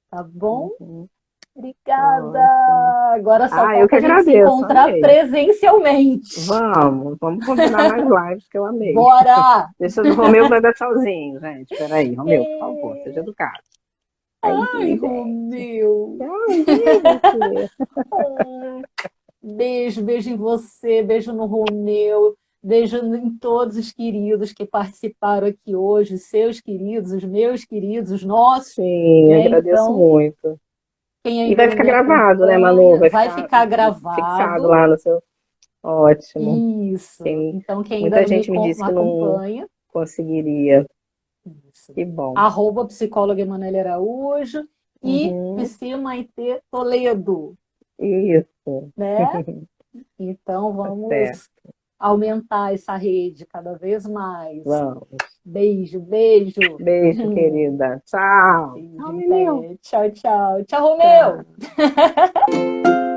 Tá bom? uhum. Obrigada! Ótimo. Agora só Ah, eu que falta a gente se agradeço, encontrar amei. presencialmente. Vamos combinar mais lives que eu amei. Bora! Deixa o Romeu vai dar tchauzinho, gente. Peraí, Romeu, por favor, seja educado. Ai, Aí, gente. Romeu! Tchauzinho, meu filho. Beijo, beijo em você, beijo no Romeu, beijo em todos os queridos que participaram aqui hoje, os seus queridos, os meus queridos, os nossos, Sim, né? agradeço Então, muito. quem E ainda vai não ficar me gravado, né, Manu? acompanha, Vai vai ficar ficar fixado gravado. lá no seu. Ótimo. Isso. Tem... Então, quem ainda Muita não me gente me disse que não acompanha, conseguiria. isso. Que bom. @psicóloga Emanuele Araújo e Uhum. Psi Maitê Toledo, Isso. né? Então Tá certo. vamos aumentar essa rede cada vez mais. Vamos. Beijo, beijo. Beijo, querida. Tchau. Beijo, Tchau, meu. até. Tchau, tchau. Tchau, Romeu! Tchau.